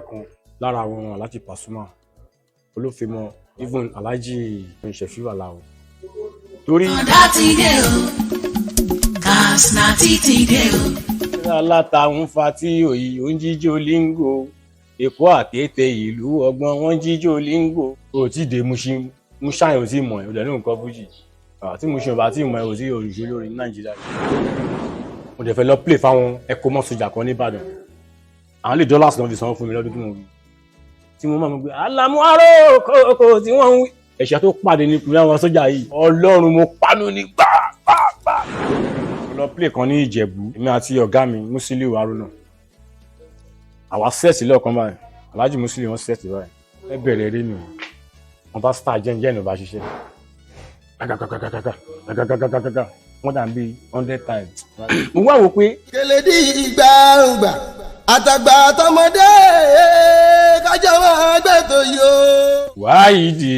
kan lára àwọn Alhaji Pasuma olófèmọ even Alhaji Sefiu Alao torí ọ̀dà ti dé o Katsina ti dé o. aláta ń fa tí òyì ó ń jíjó líńgò Èkó àkété ìlú ọgbọ́n wọ́n jíjó líńgò ó ti dé Mushin ò tí mọ̀ ẹ̀ ò dẹ̀ ní nǹkan fújì tí Mushin bá tí mọ̀ ẹ̀ ò tí òrìṣẹ́ lórí Nàìjíríà mo dẹ̀ fẹ́ lọ play fáwọn ẹ̀kọ́ mọ́sọ̀jà kan ní Ìbàdàn àwọn lè dọ́là sí náà fi sanwó fún mi lọ́dún tí mo máa ń gbé Alamu aró kòkò tí wọ́n ń wí ẹ̀ṣẹ̀ tó pàdé ní ìpínlẹ̀ àwọn sójà yìí Ọlọ́run mo pánú ní gbàgbà mo lọ play kan ní Ìjẹ̀bú èmi àti ọ̀gá mi Musiliu Haruna àwa sẹ́ẹ̀tì lọ́ọ̀kan báyìí Alhaji Musiliu wọn sẹ́ẹ̀tì báyìí ẹ bẹ̀rẹ̀ eré nù wọn bá star jẹ́ ní ọba ṣiṣẹ́ gàgàgàgàgàgàgàgàgàgà more than be 100 times. mo wá wò pé. kèlédì ìgbàǹgbà àtàgbà àtọmọdé kájọ wọn gbé tó yó. Wáyídì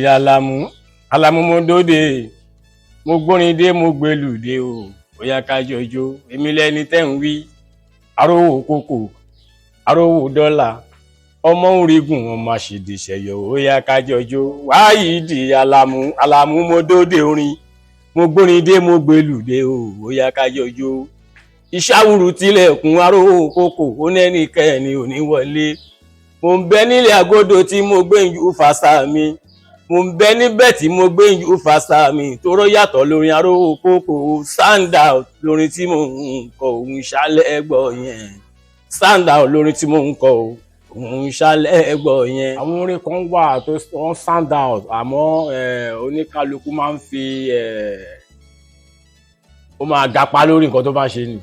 Alamu mo dóde mo gbórin dé mo gbèlú dé o bóyá kájọ jó èmi lẹni tẹ́ ń wí arówó kòkò arówó dọ́là ọmọ orígun wọn máa ṣèdè ṣẹyọ bóyá kájọ jó Wáyídì Alamu mo dóde orin mo gbórin dé mo gbèlú dé o bóyá kájọ jó ìṣàwùrù tilẹ̀kùn arówó kòkò ó nẹ́nìkẹ́ni ò ní wọlé mo ń bẹ nílé agodo tí mo gbé ìjú fàṣà mi mo ń bẹ níbẹ̀ tí mo gbé ìjú fàṣà mi tóró yàtọ̀ lórin arówó kòkò stand out lórin tí mo ń kọ òun ṣálẹ̀ gbọ́ yẹn stand out lórin tí mo ń kọ òun ṣálẹ̀ gbọ́ yẹn. àwọn orin kan wà tó wọ́n stand out àmọ́ oníkálukú máa ń fi ó máa gapa lórí nǹkan tó bá ṣe ni.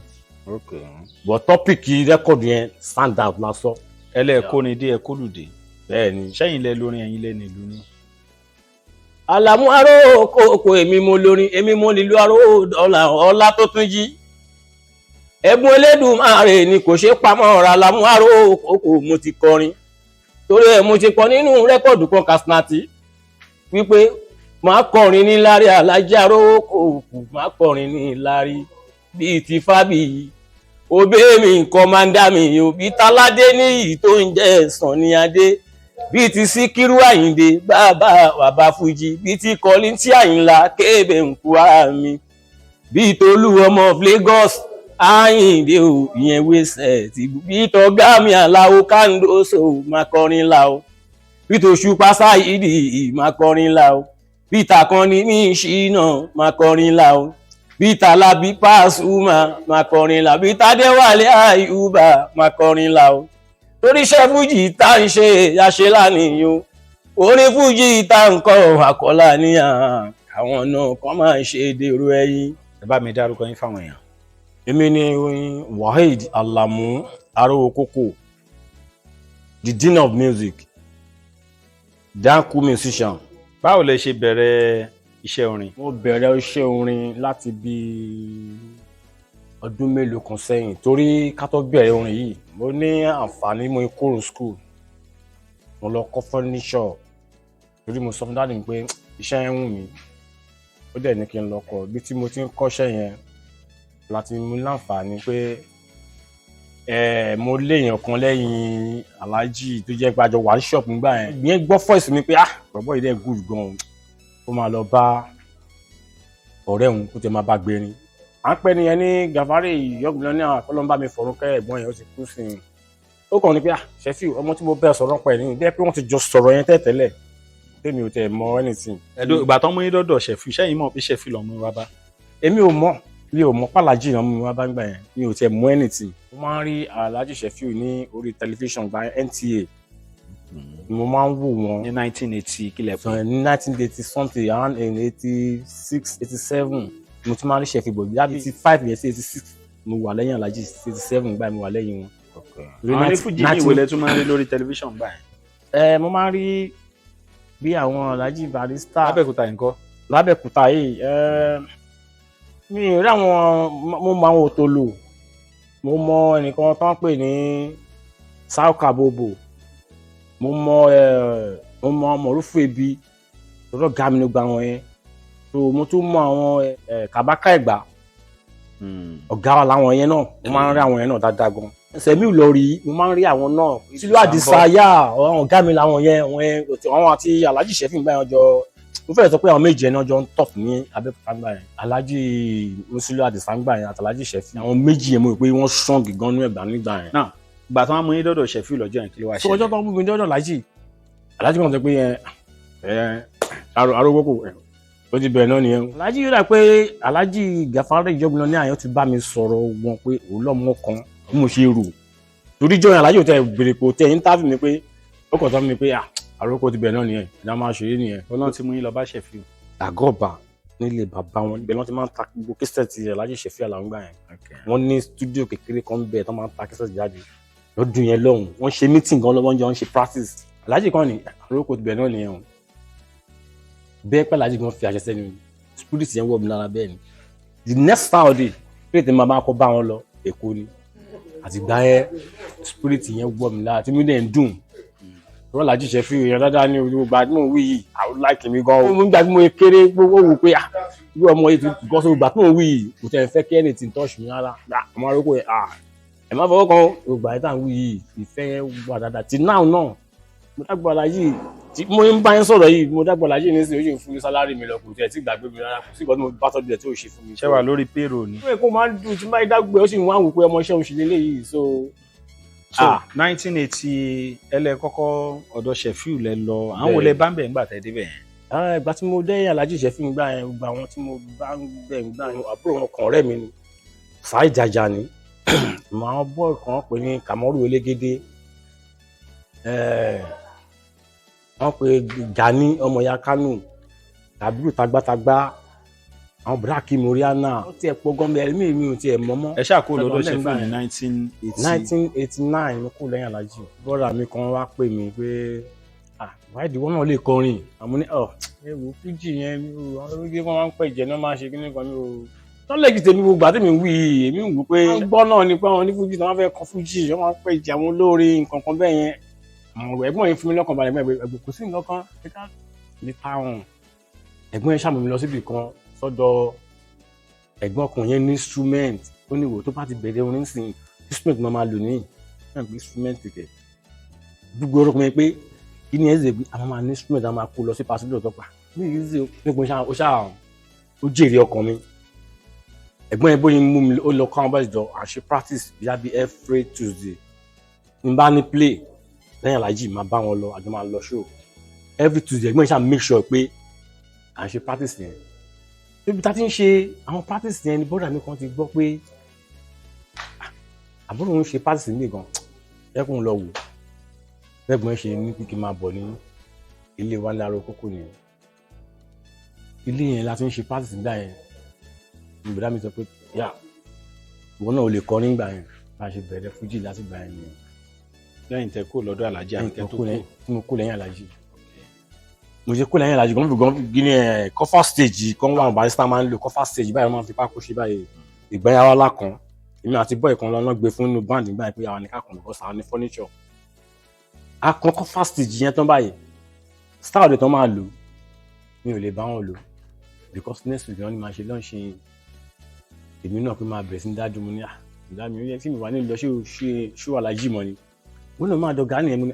Okay. but tọ́pìkì rẹ́kọ̀dù yẹn stand out lásán. ẹlẹ́ẹ̀kọ́ni dé ẹ̀kọ́lùdé. bẹ́ẹ̀ni. sẹ́yìn lẹ lórin ẹ̀yin lẹ nílùú ni. Alamu aró kòkò èmi mo lórin èmi mo nílùú aró dọ́là ọlá tó tún jí. ẹ̀bùn Elédùmarè ni kò ṣe pamọ́ ọ̀rọ̀ Alamu aró kòkò mo ti kọrin. torí ẹ̀ mo ti kọ nínú rẹ́kọ̀dù kan Katsina wípé máa kọrin ní lárí Alhaji aró kòkò máa kọrin ní lárí bíi ti Fábíyì òbí mi kọ́mándà mi òbí Táládé níyì tó ń jẹ́ Sanni Adé bíi ti Síkírù Àyìndé bàbá Fújì bíi ti Kọ́lìntì Àyìnlá kébé nkúra mi bíi Tolú ọmọ of Lagos Àyìndé ò ìyẹn wẹ́sẹ̀ ti bíi tọ́gá mi Àlàó Kàndóso máa kọrin la o bíi t'Òṣùpá Sáyídì máa kọrin la o bíi t'Àkànní mi Ṣínà máa kọrin la o bí Tàlàbí Pasuma máa kọrin la bí Tádéwálé Àyùbá máa kọrin la o torí iṣẹ́ fújì tá ń ṣe àṣẹ lánìyàn orin fújì tá ń kọ àkọlà níyàn àwọn náà kàn máa ń ṣe dèrò ẹ̀yìn. ẹ bá mi dárúkọ yín fáwọn èèyàn. èmi ni Waheed Alamu arówó kòkò the dean of music danku musician. báwo lẹ ṣe bẹ̀rẹ̀ iṣẹ́ orin? mo bẹ̀rẹ̀ iṣẹ́ orin láti bí ọdún mélòó kan sẹ́yìn torí ká tó bẹ̀rẹ̀ orin yìí mo ní àǹfààní mo kúrò school mo lọ kọ́ furniture torí mo sọ fún dáàdì mi pé iṣẹ́ yẹn wù mí ó dẹ̀ ní kí n lọ kọ́ bí tí mo ti ń kọ́ṣẹ́ yẹn láti mú láǹfààní pé mo léèyàn kan lẹ́yìn Alhaji tó jẹ́ pé àjọ wà ní shop nígbà yẹn ìyẹn gbọ́ voice mi pé bọ̀bọ̀ yìí dẹ̀ good gan-an ó máa lọ bá ọ̀rẹ́ òun kó tẹ máa bá gbérin à ń pẹ́ nìyẹn ní Gàfárì yọ̀gbìnrin ní àwọn ọlọ́mbà mi fọ̀rọ̀ kẹ́ ẹ̀gbọ́n yẹn ó ti kú sí i ó kàn ní pé Sefiu ọmọ tí mo bẹ́ẹ̀ sọ̀rọ̀ pẹ̀ ní bẹ́ẹ̀ pé wọ́n ti jọ sọ̀rọ̀ yẹn tẹ́tẹ́lẹ̀ tèmi ò tẹ̀ mọ anything. ẹ̀dùn ìgbà tán mú yín dọ́dọ̀ Sefiu sẹ́yìn mọ̀ pé Sefiu lọ́mú wa bá. èmi ò mọ̀ pàlàjì náà mú wa bá gbà yẹn mi ò tẹ̀ mọ anything. mo máa ń rí Alhaji Sefiu ní orí tẹlifíṣàn gba NTA mo máa ń wò wọn ní 1980 kílẹ̀ fún ní 1980 something around 86 87 mo tún máa ń rí Sefiu bọ̀ bí 85 yẹn sí 86 mo wà lẹ́yìn Alhaji 87 gbà mo wà lẹ́yìn wọn. àwọn onífújì ní ìwé lẹ́tún máa ń rí lórí tẹlifíṣàn gbà yẹn. mo máa ń rí bí àwọn Alhaji Barrister lábẹ́òkúta nǹkan. lábẹ́òkúta yìí mi ò rí àwọn mo mọ àwọn Òtòlò mo mọ ẹnìkan tó ń pè ní Sauka Bobo mo mọ Mọ̀rúfù Ebi lọ́dọ̀ ga mi ló gba wọn yẹn so mo tún mọ àwọn Kàbákà Ẹ̀gbá ọ̀gá wa làwọn yẹn náà mo máa ń rí àwọn yẹn náà dáadáa gan. Sẹ̀míù lọ rí mo máa ń rí àwọn náà sílùú àdìsá yá àwọn ọ̀gá mi làwọn yẹn àwọn àti Alhaji Sheffy gbà yẹn ọjọ́ mo fẹ́ sọ pé àwọn méjì ẹni ọjọ́ ń tọ̀p ní Abẹ́òkúta gbà yẹn Alhaji Musiliu Àdìsá gbà yẹn àti Alhaji Sheffy àwọn méjì yẹn mo rò pé wọ́n strong gan ní ẹ̀gbá nígbà yẹn. náà gbà tí wọ́n mú yín dọ́dọ̀ Sheffy lọ́jọ́ yẹn kí ló wá ṣe. ọjọ́ tó ń mú mi dọ́dọ̀ Alhaji kan sọ pé arógbókò ó ti bẹ̀rẹ̀ náà nìyẹn. Alhaji yóò dà pé Alhaji Gafari Ìjọba ní àyàn ti bá mi sọ̀rọ̀ wọn pé òun lọ́mọ kan bí mo ṣe rò torí jọyìn Alhaji ò tẹ bèrè kò tẹ interview mi pé ó kàn sọ mi pé àrókò ti bẹ̀rẹ̀ náà nìyẹn ìdá máa ṣeré nìyẹn. Ọlọ́run ti mú yín lọ bá Sheffy. àgọ́ọ̀bà nílé bàbá wọn ibẹ̀ lọ́n ti máa ń ta gbogbo kẹ́sẹ̀tì Alhaji Sheffy Àlàó gbà yẹn wọ́n ní stúdíò kékeré kan bẹ́ẹ̀ tó máa ń ta kẹ́sẹ̀tì jáde lọ́dún yẹn lọ́hùn wọ́n ṣe meeting gan lọ́wọ́ wọ́n ṣe practice Alhaji kan ní àrókò ti bẹ̀rẹ̀ náà nìyẹn o bẹ́ẹ̀ pẹ́ Alhaji gan fi àṣẹ sẹ́ni spirit yẹn wọ̀ mí lára bẹ́ẹ̀ ni the next Saturday spirit yẹn máa kọ́ bá wọn lọ Èkó ni àtìgbà yẹn spirit yẹn wọ̀ mí lára tí mi dẹ̀ ń dùn wọ́n Alhaji Sheffy yẹn dáadáa ní gbogbo àdúgbò wí yìí àwọn láìkì mi gan mo ń gbà tí mo kéré gbogbo wò pé irú ọmọ yìí ti gọ́ sóò gbà tí mo wí yìí kò tẹ̀ fẹ́ kí ẹni tí ń touch mi rárá ọmọ arókò yẹn ẹ má fọwọ́ kan gbogbo àyíká wí yìí ìfẹ́ yẹn wà dáadáa ti náà mo dágbà Alhaji tí mo ń bá yẹn sọ̀rọ̀ yìí mo dágbà Alhaji ní sìn ó sì ń fún mi sálárì mi lọ kò tẹ̀ tí gbàgbé mi rárá kò sí ìgbà tí mo bá tọ́jú ẹ̀ tí ò ṣe fún mi. ṣé wà lórí payroll ni. ó yẹ kó máa dùn tí máa dágbé ó sì ń wá wò pé ọmọ iṣẹ́ òun ṣe lélẹ́yìí so 1980 ẹlẹ kọ́kọ́ ọ̀dọ̀ Sheffy lẹ lọ àwọn wo lẹ bá ń bẹ ńgbà tẹ́ débẹ̀ yẹn. ìgbà tí mo dé Alhaji Sheffy gbà yẹn gbogbo àwọn tí mo bá ń bẹ̀ gbà yẹn àbúrò wọn kan ọ̀rẹ́ mi ni Saheed Jaja ni àwọn bọ́ọ̀ kan pè ní Kamoru Elégédé wọ́n pe Gani ọmọ ya Kánò Kabiru Tagbátagba àwọn Braki Moriana ó tiẹ̀ pọ̀ gan bẹ́ẹ̀ mi ò tiẹ̀ mọ́ mọ́. ẹ ṣáà kó lọ́dọ̀ Sheffy ní 1989 mo kú lẹ́yìn Alhaji bọ́dà mi kan wá pè mí pé wáìdì wọn náà lè kọrin àmọ́ ní ẹ wo fújì yẹn mi ò àwọn olóògbé wọn máa ń pẹ́ ìjẹ́ náà máa ṣe kí nìkan mi ò tọ́lẹ̀kì tèmi gbogbo àti mi wí èmi ń wò pé gbọ́ náà ni pé àwọn onífújì tí wọ́n fẹ́ kọ fújì wọ́n máa ń pẹ́ ìjẹ́ àwọn olórin nǹkan kan bẹ́ẹ̀ yẹn àwọn ẹ̀gbọ́n yẹn fún mi lọ́kàn balẹ̀ mọ́ ẹ̀gbọ́n kò sí nǹkan kan kíkà ní táwọn ẹ̀gbọ́n yẹn ṣàmùmí lọ síbì kan sọ́dọ̀ ẹ̀gbọ́n kan yẹn ní instrument ó ní ìwò tó bá ti bẹ̀rẹ̀ orin sìn instrument máa lò ní instrument kẹ̀ gbogbo orúkọ yẹn pé kí ni ẹ̀ ṣe pé àwọn máa ní instrument àwọn máa kó lọ sí pàṣípò tó pa ní ìlú ṣe nípa ó ṣáà ó jèrè ọkàn mi ẹ̀gbọ́n yẹn bóyá mú mi ó lọ kọ́ àwọn bá ìjọ àṣẹ practice bíi abi every Tuesday n bá ní play lẹ́yìn Alhaji máa bá wọn lọ àjọ máa lọ show every Tuesday ẹ̀gbọ́n yẹn ṣáà make sure pé à ń ṣe practice yẹn níbi tá a ti ń ṣe àwọn practice yẹn ni bọ́dà mi kan ti gbọ́ pé àbúrò ń ṣe practice mi gan ẹkùn lọ wò lẹ́gbọ̀n ṣe ní kí n máa bọ̀ ní ilé wa ní Arókókó ni ilé yẹn la ti ń ṣe practice nígbà yẹn ní bọ́dà mi sọ pé yà ìwọ náà ò lè kọrin nígbà yẹn bá a ṣe bẹ̀rẹ̀ fújì láti gbà yẹn nìyẹn. lẹ́yìn tẹ́ kó lọ́dọ̀ Alhaji àti tẹ́ tó kó tí mo kó lẹ́yìn Alhaji mo ṣe kó lẹ́yìn Alhaji gan gan gíní cover stage kan wà barista máa ń lo cover stage báyìí wọ́n máa fi pákó ṣe báyìí ìgbéyàwó alákan èmi àti bọ́ọ̀ kan lọ́nà gbé fún inú band nígbà yẹn pé àwọn nìkan kan lọ́kọ́ sáà ní furniture akọ cover stage yẹn tán báyìí style tó máa lò mi ò lè bá wọn lò because next week wọ́n ní máa ṣe lọ́ọ̀ṣì èmi náà pé máa bẹ̀rẹ̀ sí ní dájú mo ní ìdá mi ó yẹ tí mi wà ní lọ ṣó Alhaji mọ́ ni wọ́n náà máa dọ̀gá nìyẹn mo ní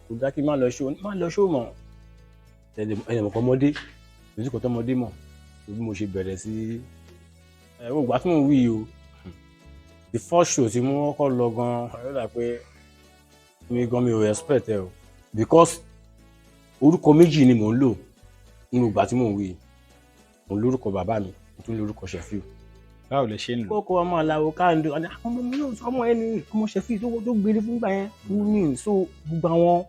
kò dá kí n má lọ ṣó mọ́ ẹnìmọ̀kọ́ ọmọdé lójúkọ̀ tọmọdé mọ̀ bí mo ṣe bẹ̀rẹ̀ sí ògbà tí mo wí o the first show tí mo kọ́kọ́ lọ gan ọ̀rẹ́ dà pé mi ò expect ẹ o because orúkọ méjì ni mò ń lò nínú ìgbà tí mo wí mo lórúkọ bàbá mi mo tún lórúkọ Sheffy. báwo lẹ ṣe ń lò. kókó ọmọ aláwo káàndó àwọn ọmọ mi náà ọmọ ẹni ọmọ Sheffy tó gbére fún gbà yẹn wú ní so gbogbo àwọn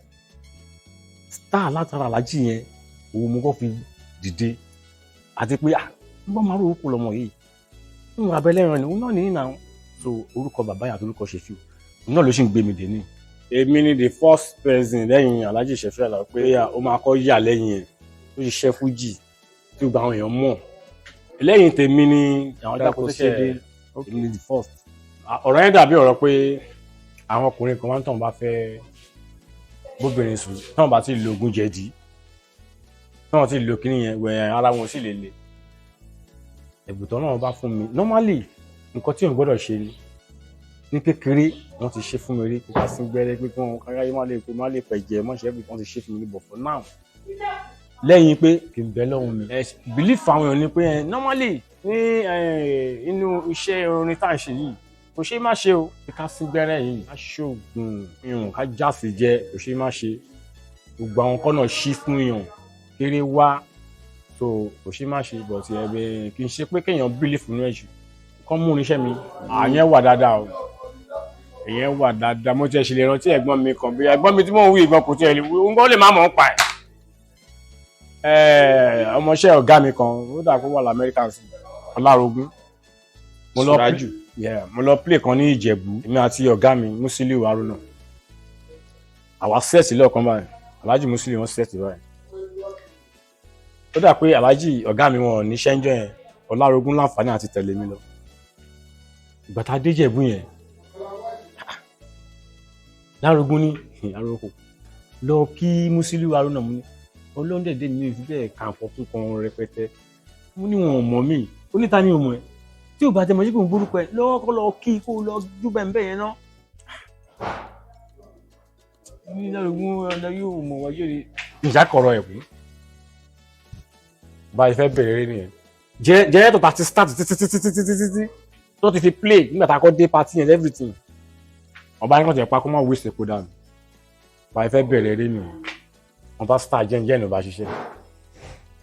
star látara Alhaji yẹn òun mo kọ́ fi dìde àti pé gbọ́n máa rò ó kó lọ́mọ yìí ń wà abẹ́lẹ́rìn ni òun náà nìyí náà so orúkọ bàbá yàtọ̀ orúkọ Sheffy òun náà ló sì ń gbé mi dé ní. èmi ni the first person lẹ́yìn Alhaji Sheffy Àlàó pé ó máa kọ́ yà lẹ́yìn ẹ̀ ó ṣiṣẹ́ fújì tí gbogbo àwọn èèyàn mọ̀ lẹ́yìn tèmi ni àwọn dákọ̀ tó ṣe dé èmi ni the first. ọ̀rọ̀ yẹn dàbí ọ̀rọ̀ pé àwọn ọkùnrin kan máa ń tàn bá fẹ́ bóbìnrin sùn táwọn bá ti lo oògùn jẹ̀dí táwọn ti lo kíní yẹn wẹ̀ ara wọn sì lè le ẹ̀bùtọ́ náà bá fún mi normally nǹkan tí èèyàn gbọ́dọ̀ ṣe ni ní kékeré wọ́n ti ṣe fún mi rí kó ká sí gbẹ́rẹ́ pé kí wọ́n káráyé má lè pẹ̀jẹ́ mọ́ ṣe everything wọ́n ti ṣe fún mi ní but for now lẹ́yìn pé kì í bẹ́ lọ́hùn mi belief àwọn èèyàn ni pé normally ní inú iṣẹ́ orin tá à ń ṣe yìí kò ṣe má ṣe o ká sí gbẹ́rẹ́ yìí ká ṣoògùn irun ká jáàsì jẹ kò ṣe má ṣe gbogbo àwọn kọ́nà ṣí fún èèyàn kéré wá so kò ṣe má ṣe but kì í ṣe pé kéèyàn belief nínú ẹ̀jù kọ́ mú irinṣẹ́ mi àyẹn wà dáadáa o ìyẹn wà dáadáa mo tiẹ̀ ṣe lè rántí ẹ̀gbọ́n mi kan bí ẹ̀gbọ́n mi tí mò ń wí ìgbọ́n kò tiẹ̀ lè wí lè má mọ̀ ń pa ẹ̀ ọmọọṣẹ́ ọ̀gá mi kan ó dà kó wà lamẹ́ríkà sí Ọlárógún mo lọ play kan ní Ìjẹ̀bú èmi àti ọ̀gá mi Musiliu Haruna àwa sẹ́ẹ̀tì lọ́ọ̀kan báyìí Alhaji Musiliu wọn sẹ́ẹ̀tì báyìí ó dà pé Alhaji ọ̀gá mi wọn ní ṣẹ́ńjọ́ yẹn Ọlárógún láǹfààní àti tẹ̀lé mi lọ ìgbà tá a dé Ìjẹ̀bú yẹn Lárógún ní àròkò lọ kí Musiliu Haruna mu ní olóńdẹ̀dẹ̀ mi ò fi bẹ́ẹ̀ kàǹfọ̀ fún kan rẹpẹtẹ mo ní wọn ò mọ̀ mí ó níta ní òmò ẹ̀ tí ò bá tẹ mọ̀ sí kò ń gbórúkọ ẹ̀ lọ́wọ́ kọ́ lọ kí kó lọ dúbẹ̀ ń bẹ̀ yẹn náà ní Lárógún ọ̀dọ̀ yóò mọ̀ wájú rí ìjákọ̀rọ̀ ẹ̀ kú bá a fẹ́ bẹ̀rẹ̀ rí nìyẹn jẹ́ tó ta ti start títí tó ti fi play nígbà tá a kọ́ dé party and everything ọba ní kàn jẹ́ pa kó má waste epo dànù bá a fẹ́ bẹ̀rẹ̀ rí nìyẹn wọ́n bá start jẹ́ ní ọba ṣiṣẹ́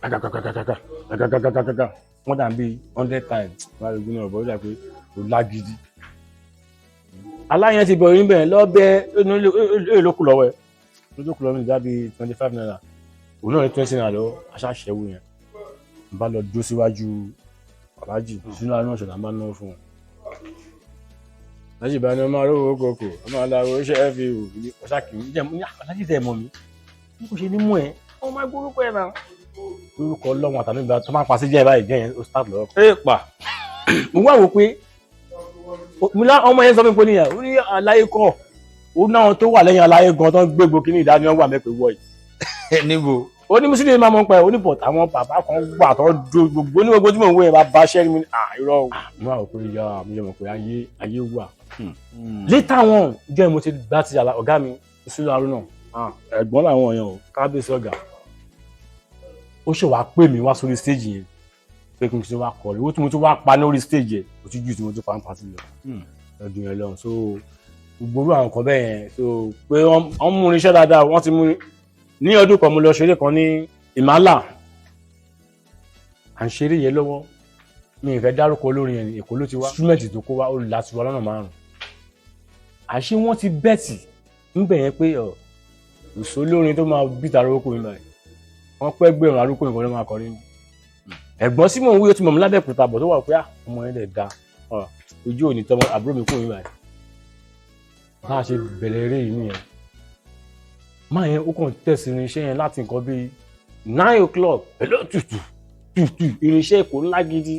kàkàkàkàkàkàkàkàkàkàkà wọ́n dà bí 100 times Lárógún náà bọ́ ó dà pé kò lágídí aláyẹn ti bọ̀ yín bẹ̀rẹ̀ lọ́bẹ̀ lókù lọ́wọ́ ẹ̀ lókù lọ́wọ́ nígbà bíi 25 naira òun náà ní 20 naira lọ́wọ́ aṣáṣẹ́wó yẹn n bá lọ dúró síwájú Alhaji sínú àánú ọ̀ṣọ́ là ń bá náwó fún wọn. Alhaji bá ní ọmọ arówó kòkò ọmọ aláwo iṣẹ́ ẹ fi hù ọ̀ṣà kì í jẹ́ ní Alhaji tẹ̀ mọ̀ mí n kò ṣe ní mú ẹ ọmọ ẹgbẹ́ orúkọ ẹ̀ náà orúkọ ọlọ́run àtàlẹ́ ìgbà tó máa pa sí jẹ́ báyìí jẹ́ yẹn ó start lọ́wọ́. ẹ pa mo wá wò pé ọmọ yẹn sọ fún mi pé níyà ó ní aláyé kọ́ ó náà tó wà lẹ́yìn aláyé gan tó ń gbégbó kíní ìdánimọ̀ wà mẹ́pẹ́ wọ̀ yìí. níbo ó ní Musiliu máa mọ̀ pé ó ní bọ̀t àwọn bàbá kan wà tó dúró gbogbo ní gbogbo tí mò ń wé yẹn bá bá ṣẹ́ni mi ní irọ́ o. mo máa rò pé ìyá mi yẹ mọ̀ pé ayé wà. létà wọn jẹ́ mo ti gbá ti ọ̀gá mi Musiliu Haruna ẹ̀gbọ́n làwọn yẹn o kábíyèsí ọ̀gá ó ṣe wàá pè mí wá sórí stage yẹn pé kí n ṣe wá kọrin owó tí mo tún wá pa lórí stage yẹn kò tún jù tí mo tún pa ń pàtó lọ lọ́dún yẹn lọ́hùn so gbogbo àwọn nǹkan bẹ́ẹ̀ yẹn so pé wọ́n mú irinṣẹ́ dáadáa wọ́n ti mú ní ọdún kan mo lọ ṣeré kan ní Ìmàlà à ń ṣeré yẹn lọ́wọ́ mi ì fẹ́ dárúkọ olórin yẹn Èkó ló ti wá instrument tó kó wá ó láti wá lọ́nà márùn-ún àṣé wọ́n ti bẹ́ẹ̀tì níbẹ̀ yẹn pé òṣò olórin tó máa bí tààrà oko mi báyìí wọ́n pẹ́ gbẹ̀rún arúgbó nǹkan ló máa kọrin ẹ̀gbọ́n sí mò ń wí ó ti mọ̀ mí lábẹ́òkúta bọ̀ tó wà pé ọmọ yẹn lè da ojú òní tọmọ àbúrò mi kò mi báyìí bá a ṣe bẹ̀rẹ̀ eré yìí nìyẹn máa yẹn ó kàn tẹ̀sí irinṣẹ́ yẹn láti nǹkan bíi 9 o'clock pẹ̀lú tutù irinṣẹ́ Èkó ńlá gidi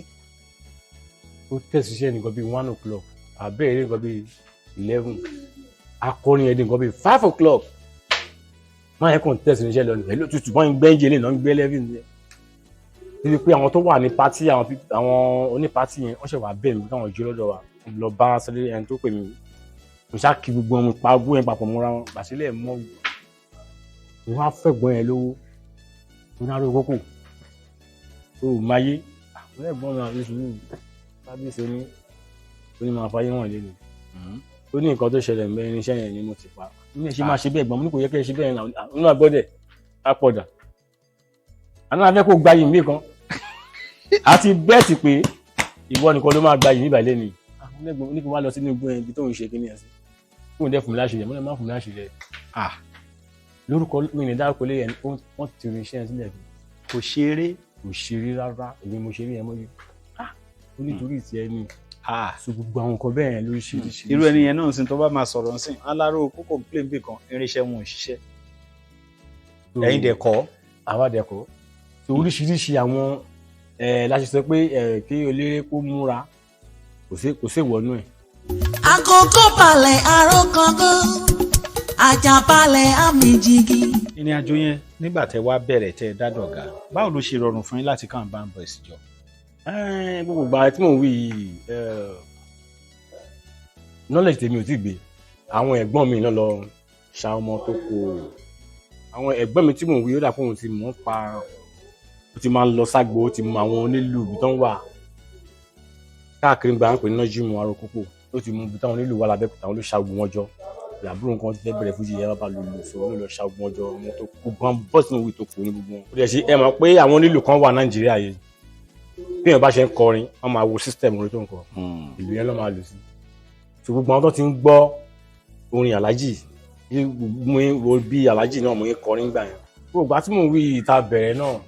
ó tẹ̀sí iṣẹ́ nǹkan bíi 1 o'clock àbẹ̀rẹ̀ nǹkan bíi 11 akọrin yẹn di nǹkan bíi 5 o'clock máa yẹn kàn tẹ̀sí irinṣẹ́ lọ pẹ̀lú tutù wọ́n ń gbẹ́ ìjẹ́lẹ̀ náà ń gbẹ́ lẹ́fìn yẹn níbi pé àwọn tó wà ní pátí àwọn onípátí yẹn wọ́n ṣe wà bẹ́ẹ̀ mi káwọn jó lọ́dọ̀ wa lọ bá sẹ́lẹ̀ ẹni tó pè mí mo ṣáà kí gbogbo ọmọ pa ogún yẹn papọ̀ mọ́ra wọn gbàsílẹ̀ mọ́ mo wá fẹ̀gbọ́n yẹn lówó mo ní arúgbó kò ó máa yé àwọn ẹ̀gbọ́n mi àti sùúrù kábíyèsí ní máa fáyé wọn lẹ́nu ó ní nǹkan tó ṣẹlẹ̀ ń bẹ irinṣẹ́ yẹn ni mo ti pa ní ẹ̀ ṣe máa ṣe bẹ́ẹ̀ gbọ́n mo ní kò yẹ kẹ́ ẹ ṣe bẹ́ẹ̀ nínú àgbọ́dẹ̀ á pọ̀dà àná afẹ́ kó gbayì mí kan àti bẹ́ẹ̀tì pé ìwọ nìkan ló máa gbayì níbà lẹ́nu ní kí wọ́n lọ sínú igbó yẹn ibi tó ń ṣe kíní ẹ̀sìn fún ìdẹ́ fún mi láṣẹ rẹ̀ mo lè má fún mi láṣẹ rẹ̀ lórúkọ mi ní dárúkọ lé yẹn wọ́n ti rin iṣẹ́ yẹn sílẹ̀ kò ṣeré rárá èmi mo ṣeré yẹn mọ́jú ó nítorí ìtì ẹni so gbogbo àwọn nǹkan bẹ́ẹ̀ yẹn lóríṣiríṣi. irú ẹni yẹn náà sin tó bá máa sọ̀rọ̀ sí aláró kókò plane bì kan irinṣẹ́ wọn ò ṣiṣẹ́ ẹ̀yin dẹ̀ kọ́ àwa dẹ̀ kọ́ so oríṣiríṣi àwọn láti sọ pé kí oléré kó múra kò sí ìwọ́nú ẹ̀. àkókò balẹ̀ àròkàngán ajá balẹ̀ àmìjìgì. ìrìn àjò yẹn nígbà tẹ wá bẹ̀rẹ̀ tẹ dádọ̀gá báwo ló ṣe rọrùn fún yín láti kàn bá ń bọ̀ ìsìjọ. gbogbo ìgbà tí mò ń wí yìí knowledge tèmi ò tí gbé àwọn ẹ̀gbọ́n mi náà lọ ṣa ọmọ tó kó àwọn ẹ̀gbọ́n mi tí mò ń wí ó dà pé òun ti mọ̀ pa ó ti máa ń lọ ságbo ó ti mọ àwọn onílù ibi tó ń wà káàkiri gba ń pè ní Nájímù Arókókò ó ti mú ibi táwọn onílù wà lábẹ́kúta àwọn ló ṣa ogun wọn jọ àbúrò nǹkan ti fẹ́ bẹ̀rẹ̀ fújì yẹn bá lò lò sọ ó lọ ṣa ogun wọn jọ ọmọ tó kú gbọ́n bọ́ọ̀sì náà wí tó kú ní gbogbo wọn. ó dẹ̀ ṣe ẹ mọ̀ pé àwọn onílù kan wà Nàìjíríà yìí bí èèyàn bá ṣe ń kọrin wọ́n máa wo system orin tó ń kọ ìlú yẹn ló máa lò sí. so gbogbo àwọn tó ti ń gbọ́ orin alájì bí alájì náà mo ń kọrin gbà yẹn gbogbo àti mò ń wí ìta bẹ̀rẹ̀ náà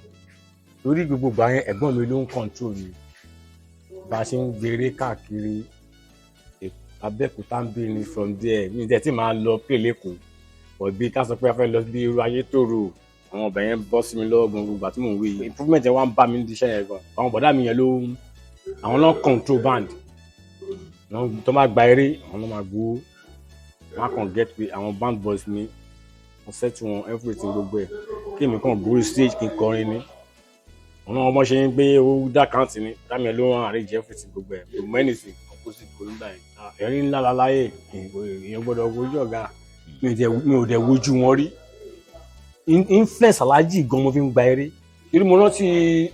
torí gbogbo gbà yẹn ẹ̀gbọ́n mi ló ń control mi bá a ṣe ń gbèrè káàkiri Abẹ́òkúta ń bèrè from there mi tẹ́ tí máa lọ pè lẹ́kọ̀ọ́ ọ̀bí ká sọ pé a fẹ́ lọ bí irú Ayétòrò àwọn ọbẹ̀ yẹn bọ́ sí mi lọ́wọ́ gbogbo àti mò ń wí improvement yẹn wá ń bá mi nídìí iṣẹ́ yẹn gan àwọn bọ̀dá mi yẹn ló àwọn náà control band tó máa gba eré àwọn náà máa gbó wọn kàn get pé àwọn band boys mi wọ́n set wọn everything gbogbo ẹ̀ kí èmi kàn go stage kí n kọrin ni àwọn ọmọ ṣe ń gbé owó dá káùntì ni dámi ẹ̀ ló rán arrange everything gbogbo ẹ̀ gbogbo anything composite kò ní báyìí ẹ̀rí ńlá láláyè èèyàn gbọ́dọ̀ wojú ọ̀gá mi ò dẹ̀ wojú wọn rí influence alájì gan mo fi ń gba eré irú mo rántí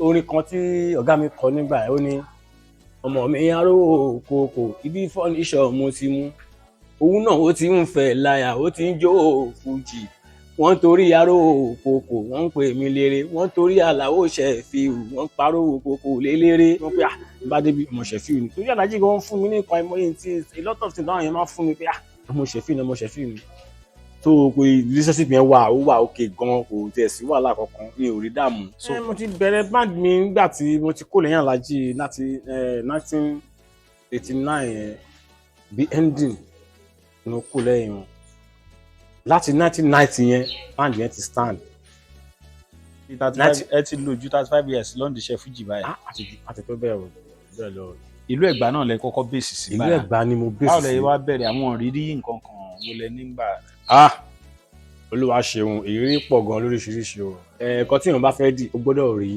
orin kan tí ọ̀gá mi kọ nígbà ẹ̀ ó ní ọmọ mi Arókókò ibi fọ́níṣọ̀ mo ti mú òun náà ó ti ń fẹ́ láyà ó ti ń jó fújì wọ́n torí Arókókò wọ́n ń pè mí léré wọ́n torí Àlàó Ṣẹ̀fíù wọ́n parọ́ Kókò léléré wọ́n pé bá débi ọmọ Ṣẹ̀fíù ni torí alájì gan fún mi ní nǹkan ẹmọ tí a lot of things táwọn yẹn máa fún mi pé ọmọ Ṣẹ̀fíù ni tó pé relationship yẹn wà ó wà òkè gan kò tẹ̀ sí wàhálà kankan mi ò rí dààmú. mo ti bẹ̀rẹ̀ band mi nígbà tí mo ti kó lẹ́yìn alájì láti 1989 yẹn bí ending ni mo kó lẹ́yìn wọn láti 1990 yẹn band yẹn ti stand. ẹ ti lò ju 35 years lọ́ndì iṣẹ́ fújì báyìí. àti tó bẹ́ẹ̀ lọ. ìlú Ẹ̀gbá náà lẹ kọ́kọ́ bèsì sí báyìí. ìlú Ẹ̀gbá ni mo bèsì sí. báwo lẹ wá bẹ̀rẹ̀ àwọn ìrírí nǹkan kan wo lẹ nígbà. Olúwa ṣeun ìrírí pọ̀ gan lóríṣiríṣi o. ẹ̀ẹ̀kan tí èèyàn bá fẹ́ dì ó gbọ́dọ̀ rí